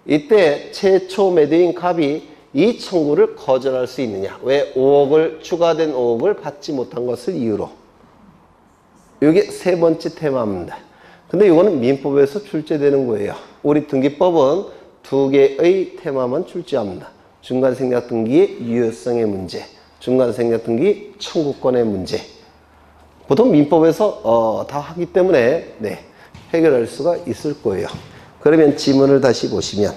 이때 최초 매도인 갑이 이 청구를 거절할 수 있느냐. 왜? 추가된 5억을 받지 못한 것을 이유로. 이게 세 번째 테마입니다. 근데 이거는 민법에서 출제되는 거예요. 우리 등기법은 두 개의 테마만 출제합니다. 중간생략 등기의 유효성의 문제, 중간생략 등기 청구권의 문제. 보통 민법에서 다 하기 때문에 해결할 수가 있을 거예요. 그러면 지문을 다시 보시면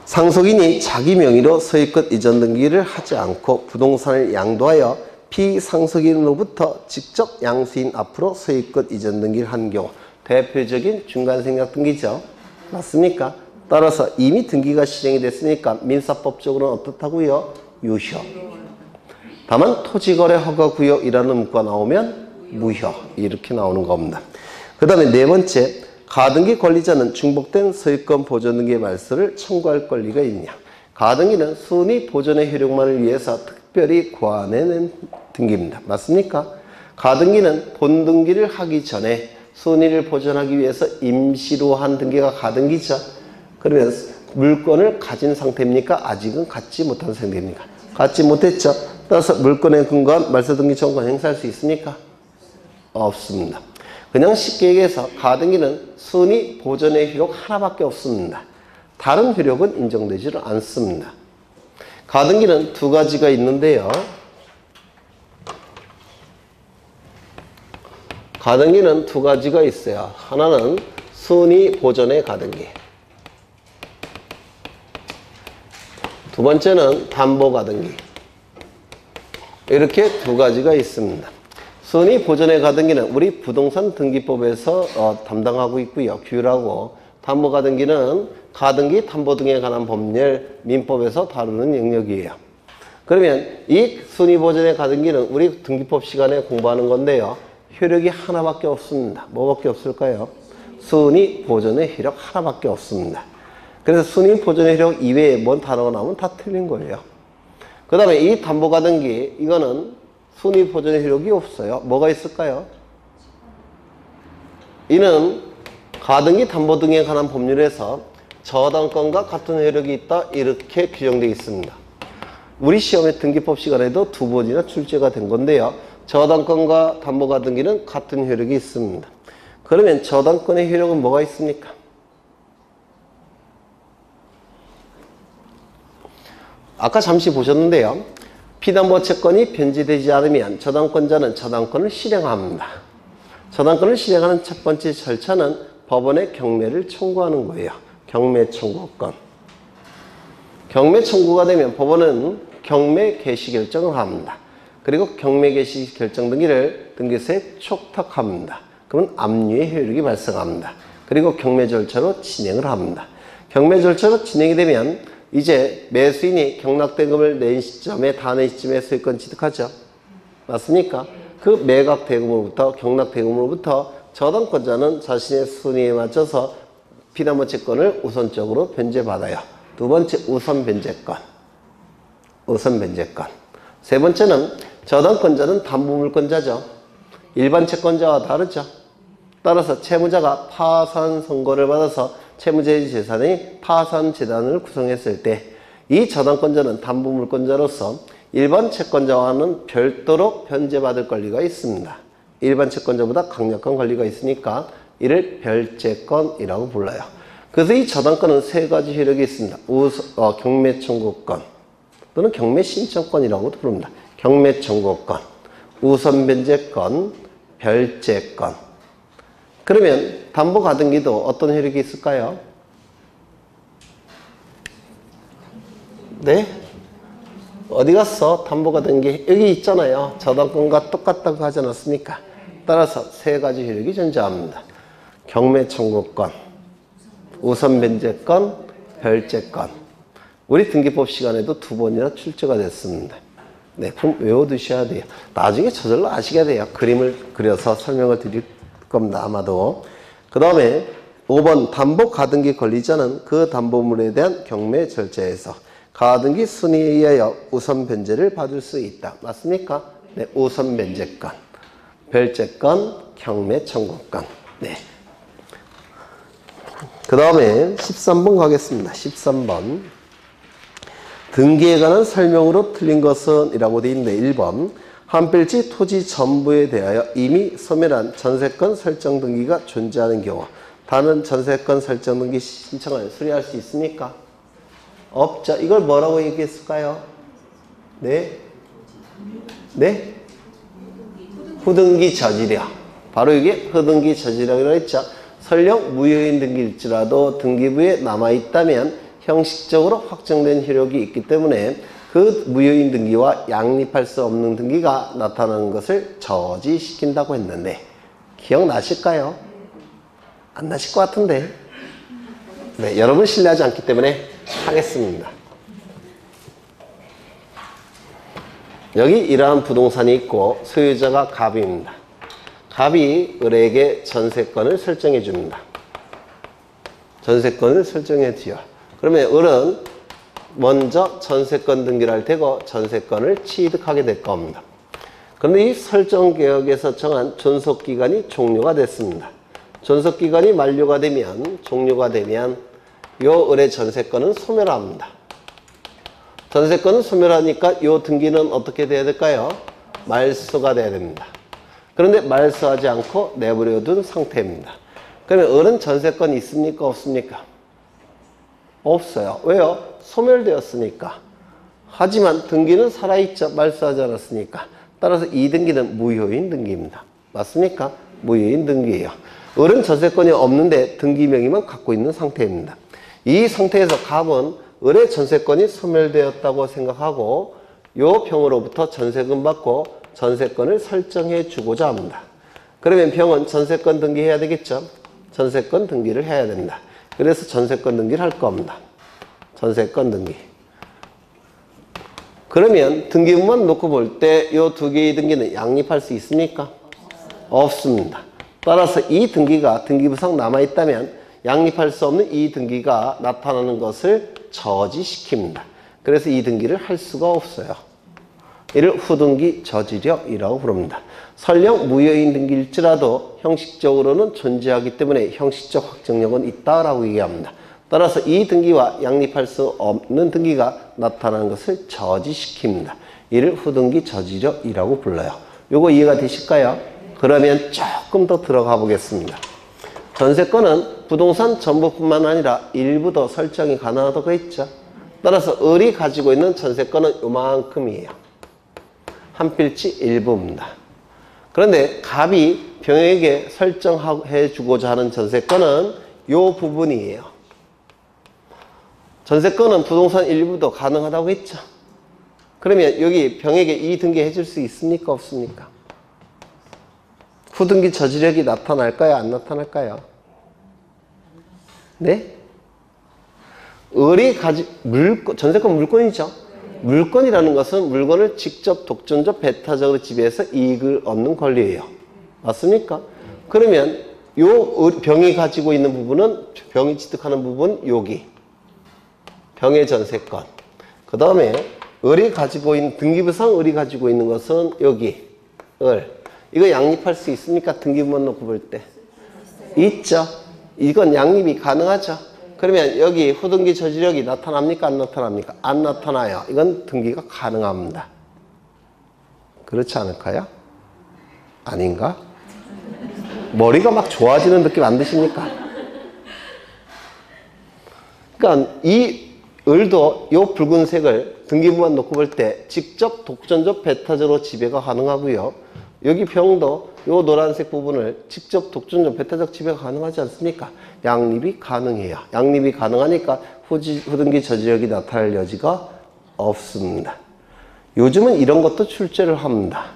상속인이 자기 명의로 소유권 이전 등기를 하지 않고 부동산을 양도하여 피상속인으로부터 직접 양수인 앞으로 소유권 이전 등기를 한 경우 대표적인 중간생략 등기죠. 맞습니까? 따라서 이미 등기가 실행이 됐으니까 민사법적으로는 어떻다고요? 유효. 다만 토지거래 허가 구역이라는 문구가 나오면 무효. 이렇게 나오는 겁니다. 그 다음에 네 번째, 가등기 권리자는 중복된 소유권 보존 등기의 말소를 청구할 권리가 있냐. 가등기는 순위 보존의 효력만을 위해서 특별히 고안해낸 등기입니다. 맞습니까? 가등기는 본등기를 하기 전에 순위를 보존하기 위해서 임시로 한 등기가 가등기죠. 그러면 물건을 가진 상태입니까? 아직은 갖지 못한 상태입니까? 갖지 못했죠. 따라서 물건에 근거한 말소등기 청구권 행사할 수 있습니까? 없습니다. 그냥 쉽게 얘기해서 가등기는 순위 보존의 효력 하나밖에 없습니다. 다른 효력은 인정되지 않습니다. 가등기는 두 가지가 있는데요. 가등기는 두 가지가 있어요. 하나는 순위 보존의 가등기. 두 번째는 담보 가등기. 이렇게 두 가지가 있습니다. 순위 보존의 가등기는 우리 부동산 등기법에서 담당하고 있고요. 규율하고, 담보 가등기는 가등기, 담보 등에 관한 법률 민법에서 다루는 영역이에요. 그러면 이 순위 보존의 가등기는 우리 등기법 시간에 공부하는 건데요. 효력이 하나밖에 없습니다. 뭐밖에 없을까요? 순위 보존의 효력 하나밖에 없습니다. 그래서 순위 보존의 효력 이외에 뭔 단어가 나오면 다 틀린 거예요. 그 다음에 이 담보 가등기, 이거는 순위 보존의 효력이 없어요. 뭐가 있을까요? 이는 가등기, 담보 등에 관한 법률에서 저당권과 같은 효력이 있다 이렇게 규정되어 있습니다. 우리 시험의 등기법 시간에도 2번이나 출제가 된 건데요. 저당권과 담보가등기는 같은 효력이 있습니다. 그러면 저당권의 효력은 뭐가 있습니까? 아까 잠시 보셨는데요. 피담보 채권이 변제되지 않으면 저당권자는 저당권을 실행합니다. 저당권을 실행하는 첫 번째 절차는 법원에 경매를 청구하는 거예요. 경매 청구권. 경매 청구가 되면 법원은 경매 개시 결정을 합니다. 그리고 경매 개시 결정 등기를 등기소에 촉탁합니다. 그러면 압류의 효력이 발생합니다. 그리고 경매 절차로 진행을 합니다. 경매 절차로 진행이 되면 이제 매수인이 경락대금을 낸 시점에 다 낸 시점에 소유권 취득하죠. 맞습니까? 그 매각 대금으로부터 경락대금으로부터 저당권자는 자신의 순위에 맞춰서 피담보 채권을 우선적으로 변제받아요. 두 번째 우선 변제권. 우선 변제권. 세 번째는 저당권자는 담보물권자죠. 일반 채권자와 다르죠. 따라서 채무자가 파산 선고를 받아서 채무자의 재산이 파산 재단을 구성했을 때 이 저당권자는 담보물권자로서 일반 채권자와는 별도로 변제받을 권리가 있습니다. 일반 채권자보다 강력한 권리가 있으니까 이를 별채권이라고 불러요. 그래서 이 저당권은 세 가지 효력이 있습니다. 경매 청구권 또는 경매 신청권이라고도 부릅니다. 경매 청구권, 우선 변제권, 별채권. 그러면 담보가등기도 어떤 효력이 있을까요? 네? 어디 갔어? 담보가등기 여기 있잖아요. 저당권과 똑같다고 하지 않았습니까? 따라서 세 가지 효력이 존재합니다. 경매 청구권, 우선 변제권, 별채권. 우리 등기법 시간에도 2번이나 출제가 됐습니다. 네, 그럼 외워두셔야 돼요. 나중에 저절로 아시게 돼요. 그림을 그려서 설명을 드릴 겁니다. 아마도. 그 다음에 5번 담보가등기 권리자는 그 담보물에 대한 경매 절차에서 가등기 순위에 의하여 우선 변제를 받을 수 있다. 맞습니까? 네, 우선 변제권, 별채권, 경매 청구권. 네. 그 다음에 13번 가겠습니다. 13번. 등기에 관한 설명으로 틀린 것은 이라고 되어 있는데 1번. 한 필지 토지 전부에 대하여 이미 소멸한 전세권 설정 등기가 존재하는 경우 다른 전세권 설정 등기 신청을 수리할 수 있습니까? 없죠. 이걸 뭐라고 얘기했을까요? 네? 네? 후등기 저지력. 바로 이게 후등기 저지력이라고 했죠. 설령 무효인 등기일지라도 등기부에 남아있다면 형식적으로 확정된 효력이 있기 때문에 그 무효인 등기와 양립할 수 없는 등기가 나타나는 것을 저지시킨다고 했는데 기억나실까요? 안 나실 것 같은데. 네, 여러분 신뢰하지 않기 때문에 하겠습니다. 여기 이러한 부동산이 있고 소유자가 갑입니다. 갑이 을에게 전세권을 설정해 줍니다. 전세권을 설정해 줘요. 그러면 을은 먼저 전세권 등기를 할 테고 전세권을 취득하게 될 겁니다. 그런데 이 설정개혁에서 정한 존속기간이 종료가 됐습니다. 존속기간이 만료가 되면, 종료가 되면 요 을의 전세권은 소멸합니다. 전세권은 소멸하니까 요 등기는 어떻게 돼야 될까요? 말소가 돼야 됩니다. 그런데 말소하지 않고 내버려 둔 상태입니다. 그러면 을은 전세권이 있습니까? 없습니까? 없어요. 왜요? 소멸되었으니까. 하지만 등기는 살아있죠. 말소하지 않았으니까. 따라서 이 등기는 무효인 등기입니다. 맞습니까? 무효인 등기예요. 을은 전세권이 없는데 등기 명의만 갖고 있는 상태입니다. 이 상태에서 갑은 을의 전세권이 소멸되었다고 생각하고 요 병으로부터 전세금 받고 전세권을 설정해 주고자 합니다. 그러면 병은 전세권 등기해야 되겠죠? 전세권 등기를 해야 됩니다. 그래서 전세권 등기를 할 겁니다. 전세권 등기. 그러면 등기부만 놓고 볼 때 이 두 개의 등기는 양립할 수 있습니까? 없습니다. 따라서 이 등기가 등기부상 남아있다면 양립할 수 없는 이 등기가 나타나는 것을 저지시킵니다. 그래서 이 등기를 할 수가 없어요. 이를 후등기 저지력이라고 부릅니다. 설령 무효인 등기일지라도 형식적으로는 존재하기 때문에 형식적 확정력은 있다라고 얘기합니다. 따라서 이 등기와 양립할 수 없는 등기가 나타나는 것을 저지시킵니다. 이를 후등기 저지력이라고 불러요. 요거 이해가 되실까요? 그러면 조금 더 들어가 보겠습니다. 전세권은 부동산 전부뿐만 아니라 일부도 설정이 가능하다고 했죠. 따라서 을이 가지고 있는 전세권은 요만큼이에요. 한 필지 일부입니다. 그런데 갑이 병에게 설정해 주고자 하는 전세권은 요 부분이에요. 전세권은 부동산 일부도 가능하다고 했죠. 그러면 여기 병에게 이 등기 해줄 수 있습니까? 없습니까? 후등기 저지력이 나타날까요? 안 나타날까요? 네? 을이 전세권 물건이죠. 물건이라는 것은 물건을 직접 독점적 배타적으로 지배해서 이익을 얻는 권리예요. 맞습니까? 그러면 요 병이 가지고 있는 부분은, 병이 취득하는 부분 여기 병의 전세권. 그 다음에 을이 가지고 있는, 등기부상 을이 가지고 있는 것은 여기 을. 이거 양립할 수 있습니까? 등기부만 놓고 볼 때. 있죠. 이건 양립이 가능하죠. 그러면 여기 후등기 저지력이 나타납니까? 안 나타납니까? 안 나타나요. 이건 등기가 가능합니다. 그렇지 않을까요? 아닌가? 머리가 막 좋아지는 느낌 안 드십니까? 그러니까 이 을도 이 붉은색을 등기부만 놓고 볼 때 직접 독점적 배타적으로 지배가 가능하고요. 여기 병도 이 노란색 부분을 직접 독점적 배타적 지배가 가능하지 않습니까? 양립이 가능해요. 양립이 가능하니까 후등기 저지력이 나타날 여지가 없습니다. 요즘은 이런 것도 출제를 합니다.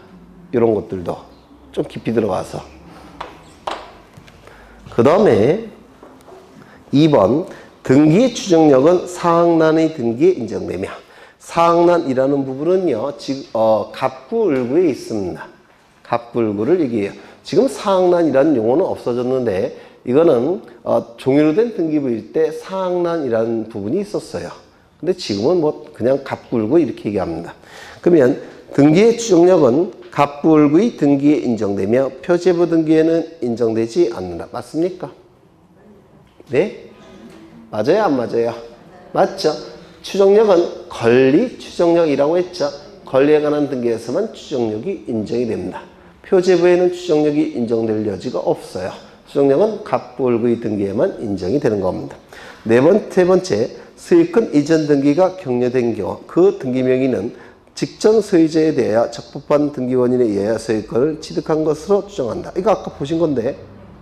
이런 것들도 좀 깊이 들어가서. 그 다음에 2번 등기 추정력은 사항난의 등기에 인정되며, 사항난이라는 부분은요 갑구을구에 있습니다. 갑구을구를 얘기해요. 지금 사항난이라는 용어는 없어졌는데 이거는 종이로 된 등기부일 때 사항난이라는 부분이 있었어요. 근데 지금은 뭐 그냥 갑구을구 이렇게 얘기합니다. 그러면 등기의 추정력은 갑구을구의 등기에 인정되며 표제부 등기에는 인정되지 않는다. 맞습니까? 네? 맞아요? 안 맞아요? 맞죠? 추정력은 권리 추정력이라고 했죠. 권리에 관한 등기에서만 추정력이 인정이 됩니다. 표제부에는 추정력이 인정될 여지가 없어요. 추정력은 갑구을구의 등기에만 인정이 되는 겁니다. 세 번째, 소유권 이전 등기가 격려된 경우 그 등기 명의는 직전 소유자에 대하여 적법한 등기원인에 의하여 소유권을 취득한 것으로 추정한다. 이거 아까 보신 건데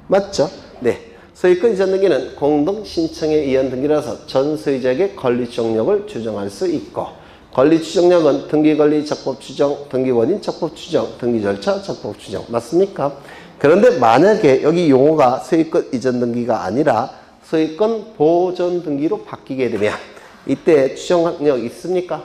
맞죠? 네. 소유권 이전 등기는 공동 신청에 의한 등기라서 전 소유자에게 권리 추정력을 추정할 수 있고, 권리 추정력은 등기 권리 적법 추정, 등기 원인 적법 추정, 등기 절차 적법 추정. 맞습니까? 그런데 만약에 여기 용어가 소유권 이전 등기가 아니라 소유권 보존 등기로 바뀌게 되면 이때 추정력 있습니까?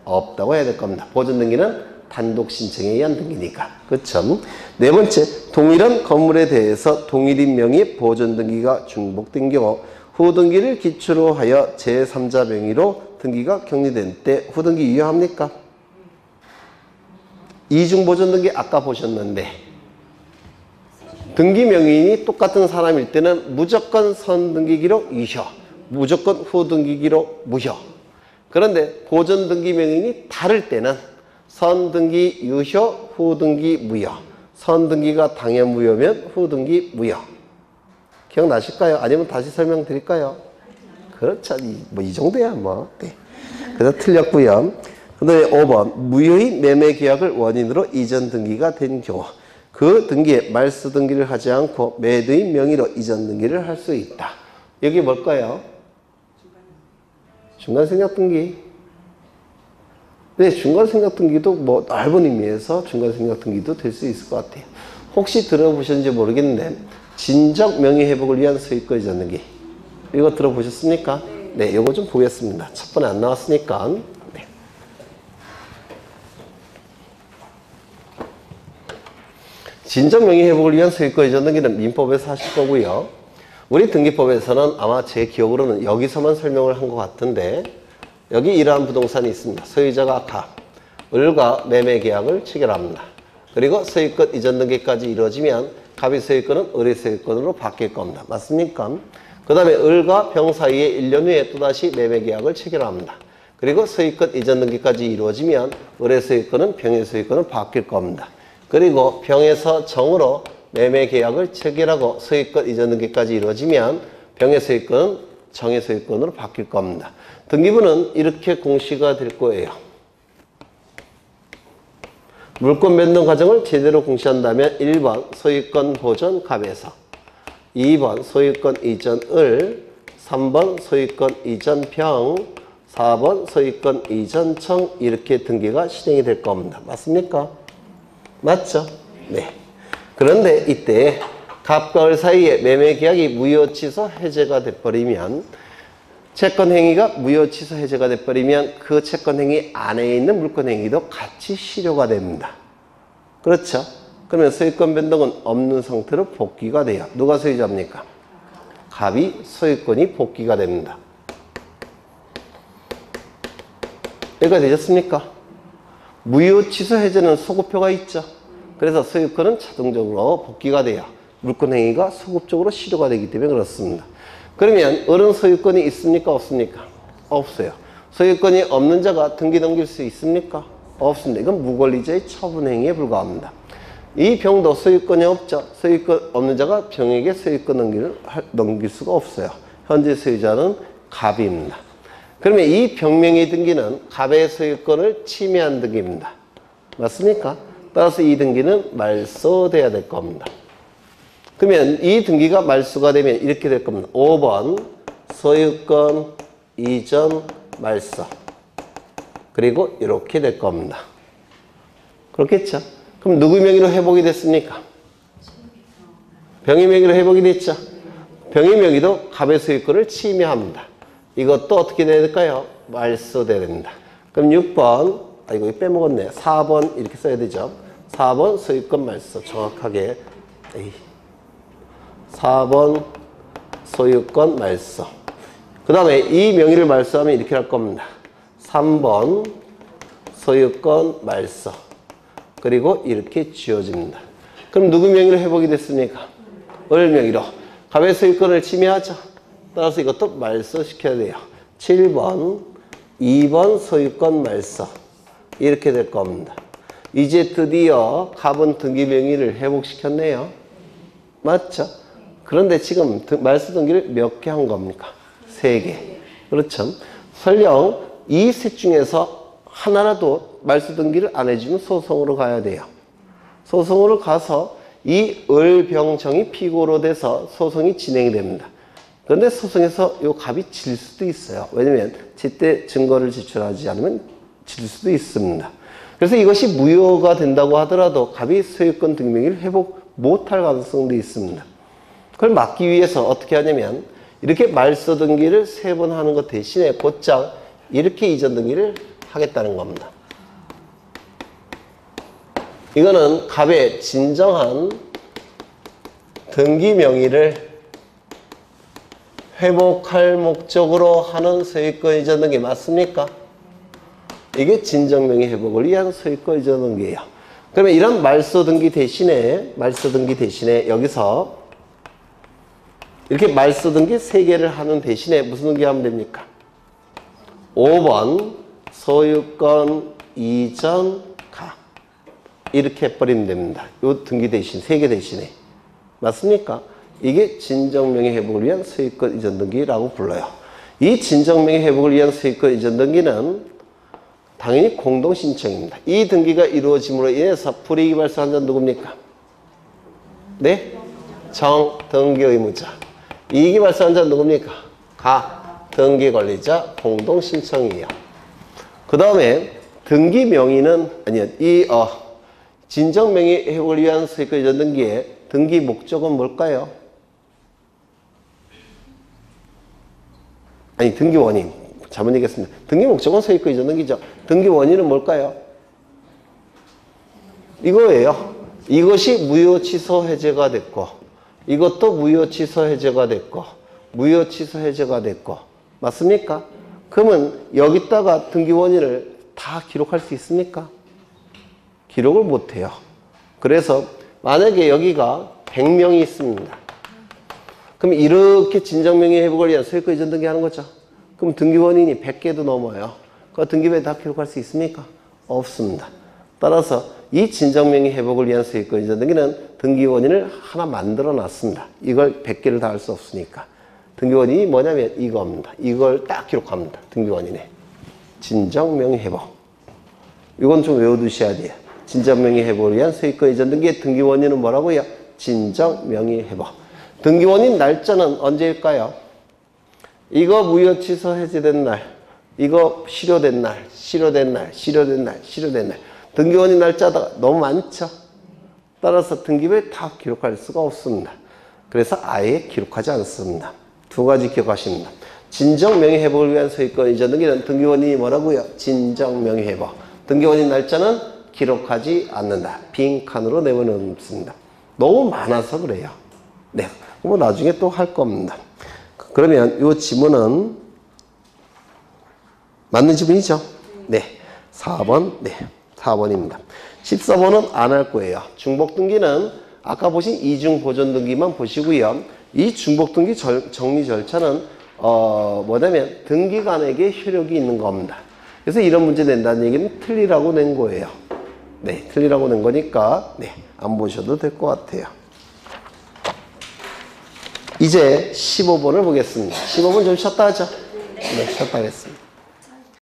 없다고 해야 될 겁니다. 보존 등기는 단독 신청에 의한 등기니까. 그렇죠? 네 번째, 동일한 건물에 대해서 동일인 명의 보존 등기가 중복된 경우 후등기를 기초로 하여 제3자 명의로 등기가 격리된 때 후등기 유효합니까? 이중 보존 등기 아까 보셨는데 등기 명의인이 똑같은 사람일 때는 무조건 선등기 기록 유효, 무조건 후등기 기록 무효. 그런데 보존 등기 명의인이 다를 때는 선등기 유효, 후등기 무효. 선등기가 당연 무효면 후등기 무효. 기억나실까요? 아니면 다시 설명드릴까요? 그렇죠. 뭐 이 정도야 뭐. 네. 그래서 틀렸고요. 그 다음에 5번 무효의 매매 계약을 원인으로 이전 등기가 된 경우 그 등기에 말소 등기를 하지 않고 매도인 명의로 이전 등기를 할 수 있다. 여기 뭘까요? 중간 생략 등기. 네, 중간 생략 등기도 뭐 넓은 의미에서 중간 생략 등기도 될 수 있을 것 같아요. 혹시 들어보셨는지 모르겠는데 진적 명의 회복을 위한 소유권 이전 등기. 이거 들어보셨습니까? 네, 이거 좀 보겠습니다. 첫 번에 안 나왔으니까. 네. 진적 명의 회복을 위한 소유권 이전 등기는 민법에서 하실 거고요. 우리 등기법에서는 아마 제 기억으로는 여기서만 설명을 한 것 같은데 여기 이러한 부동산이 있습니다. 소유자가 갑, 을과 매매 계약을 체결합니다. 그리고 소유권 이전 등기까지 이루어지면 갑의 소유권은 을의 소유권으로 바뀔 겁니다. 맞습니까? 그 다음에 을과 병 사이에 1년 후에 또다시 매매계약을 체결합니다. 그리고 소유권 이전 등기까지 이루어지면 을의 소유권은 병의 소유권은 바뀔 겁니다. 그리고 병에서 정으로 매매계약을 체결하고 소유권 이전 등기까지 이루어지면 병의 소유권은 정의 소유권으로 바뀔 겁니다. 등기부는 이렇게 공시가 될 거예요. 물권 변동 과정을 제대로 공시한다면 1번 소유권 보존 갑에서, 2번 소유권 이전 을, 3번 소유권 이전 병, 4번 소유권 이전 청 이렇게 등기가 실행이 될 겁니다. 맞습니까? 맞죠? 네. 그런데 이때 갑과 을 사이에 매매 계약이 무효 취소 해제가 돼버리면, 채권 행위가 무효 취소 해제가 돼버리면 그 채권 행위 안에 있는 물권 행위도 같이 실효가 됩니다. 그렇죠? 그러면 소유권 변동은 없는 상태로 복귀가 돼요. 누가 소유자입니까? 갑이 소유권이 복귀가 됩니다. 여기까지 되셨습니까? 무효 취소 해제는 소급표가 있죠. 그래서 소유권은 자동적으로 복귀가 돼요. 물권 행위가 소급적으로 실효가 되기 때문에 그렇습니다. 그러면 을은 소유권이 있습니까? 없습니까? 없어요. 소유권이 없는 자가 등기 넘길 수 있습니까? 없습니다. 이건 무권리자의 처분 행위에 불과합니다. 이 병도 소유권이 없죠. 소유권 없는 자가 병에게 소유권 넘길 수가 없어요. 현재 소유자는 갑입니다. 그러면 이 병명의 등기는 갑의 소유권을 침해한 등기입니다. 맞습니까? 따라서 이 등기는 말소돼야 될 겁니다. 그러면 이 등기가 말소가 되면 이렇게 될 겁니다. 5번 소유권 이전 말소. 그리고 이렇게 될 겁니다. 그렇겠죠? 그럼 누구 명의로 회복이 됐습니까? 병의 명의로 회복이 됐죠? 병의 명의도 갑의 소유권을 침해합니다. 이것도 어떻게 돼야 될까요? 말소돼야 됩니다. 그럼 6번, 이거 빼먹었네. 4번 이렇게 써야 되죠? 4번 소유권 말소. 정확하게. 4번 소유권 말소. 그 다음에 이 명의를 말소하면 이렇게 할 겁니다. 3번 소유권 말소. 그리고 이렇게 지워집니다. 그럼 누구 명의로 회복이 됐습니까? 을 명의로. 갑의 소유권을 침해하죠. 따라서 이것도 말소시켜야 돼요. 7번, 2번 소유권 말소. 이렇게 될 겁니다. 이제 드디어 갑은 등기 명의를 회복시켰네요. 맞죠? 그런데 지금 말소 등기를 몇 개 한 겁니까? 3개. 그렇죠? 설령 이 셋 중에서 하나라도 말소 등기를 안 해주면 소송으로 가야 돼요. 소송으로 가서 이 을병정이 피고로 돼서 소송이 진행이 됩니다. 그런데 소송에서 이 갑이 질 수도 있어요. 왜냐면 제때 증거를 제출하지 않으면 질 수도 있습니다. 그래서 이것이 무효가 된다고 하더라도 갑이 소유권 등명을 회복 못할 가능성도 있습니다. 그걸 막기 위해서 어떻게 하냐면 이렇게 말소 등기를 3번 하는 것 대신에 곧장 이렇게 이전 등기를 하겠다는 겁니다. 이거는 갑의 진정한 등기 명의를 회복할 목적으로 하는 소유권 이전 등기 맞습니까? 이게 진정명의 회복을 위한 소유권 이전 등기예요. 그러면 이런 말소 등기 대신에 여기서 이렇게 말소 등기 3개를 하는 대신에 무슨 등기 하면 됩니까? 5번 소유권 이전 가. 이렇게 해버리면 됩니다. 이 등기 대신, 3개 대신에. 맞습니까? 이게 진정명의 회복을 위한 소유권 이전 등기라고 불러요. 이 진정명의 회복을 위한 소유권 이전 등기는 당연히 공동신청입니다. 이 등기가 이루어짐으로 인해서 불이익이 발생한 자는 누굽니까? 네? 정, 등기 의무자. 이익이 발생한 자는 누굽니까? 가, 등기 권리자, 공동신청이에요. 그 다음에 등기 명의는, 진정명의 회복을 위한 소유권 이전 등기의 등기 목적은 뭘까요? 등기 원인. 잘못 얘기했습니다. 등기 목적은 소유권 이전 등기죠. 등기 원인은 뭘까요? 이거예요. 이것이 무효 취소 해제가 됐고, 이것도 무효 취소 해제가 됐고, 무효 취소 해제가 됐고, 맞습니까? 그러면 여기다가 등기 원인을 다 기록할 수 있습니까? 기록을 못 해요. 그래서 만약에 여기가 100명이 있습니다. 그럼 이렇게 진정명의 회복을 위한 소유권 이전 등기 하는 거죠. 그럼 등기원인이 100개도 넘어요. 그 등기부에 다 기록할 수 있습니까? 없습니다. 따라서 이 진정명의 회복을 위한 소유권 이전 등기는 등기원인을 하나 만들어 놨습니다. 이걸 100개를 다 할 수 없으니까. 등기원인이 뭐냐면 이겁니다. 이걸 딱 기록합니다. 등기원인에. 진정명의 회복. 이건 좀 외워두셔야 돼요. 진정명의 회복을 위한 소유권 이전 등기의 등기원인은 뭐라고요? 진정명의 회복. 등기원인 날짜는 언제일까요? 이거 무효 취소 해제된 날, 이거 실효된 날, 실효된 날, 실효된 날, 실효된 날. 등기원인 날짜가 너무 많죠? 따라서 등기부에 다 기록할 수가 없습니다. 그래서 아예 기록하지 않습니다. 두 가지 기억하십니다. 진정명의회복을 위한 소유권 이전 등기는 등기원인이 뭐라고요? 진정명의회복. 등기원인 날짜는 기록하지 않는다. 빈칸으로 내보내놓습니다. 너무 많아서 그래요. 네, 뭐 나중에 또 할 겁니다. 그러면 이 지문은 맞는 지문이죠? 네, 4번, 네, 4번입니다. 14번은 안 할 거예요. 중복등기는 아까 보신 이중보존등기만 보시고요. 이 중복등기 정리 절차는 뭐냐면 등기관에게 효력이 있는 겁니다. 그래서 이런 문제 낸다는 얘기는 틀리라고 낸 거예요. 네, 틀리라고 낸 거니까 네, 안 보셔도 될 것 같아요. 이제 15번을 보겠습니다. 15번 좀 쉬었다 하죠? 네, 쉬었다 하겠습니다.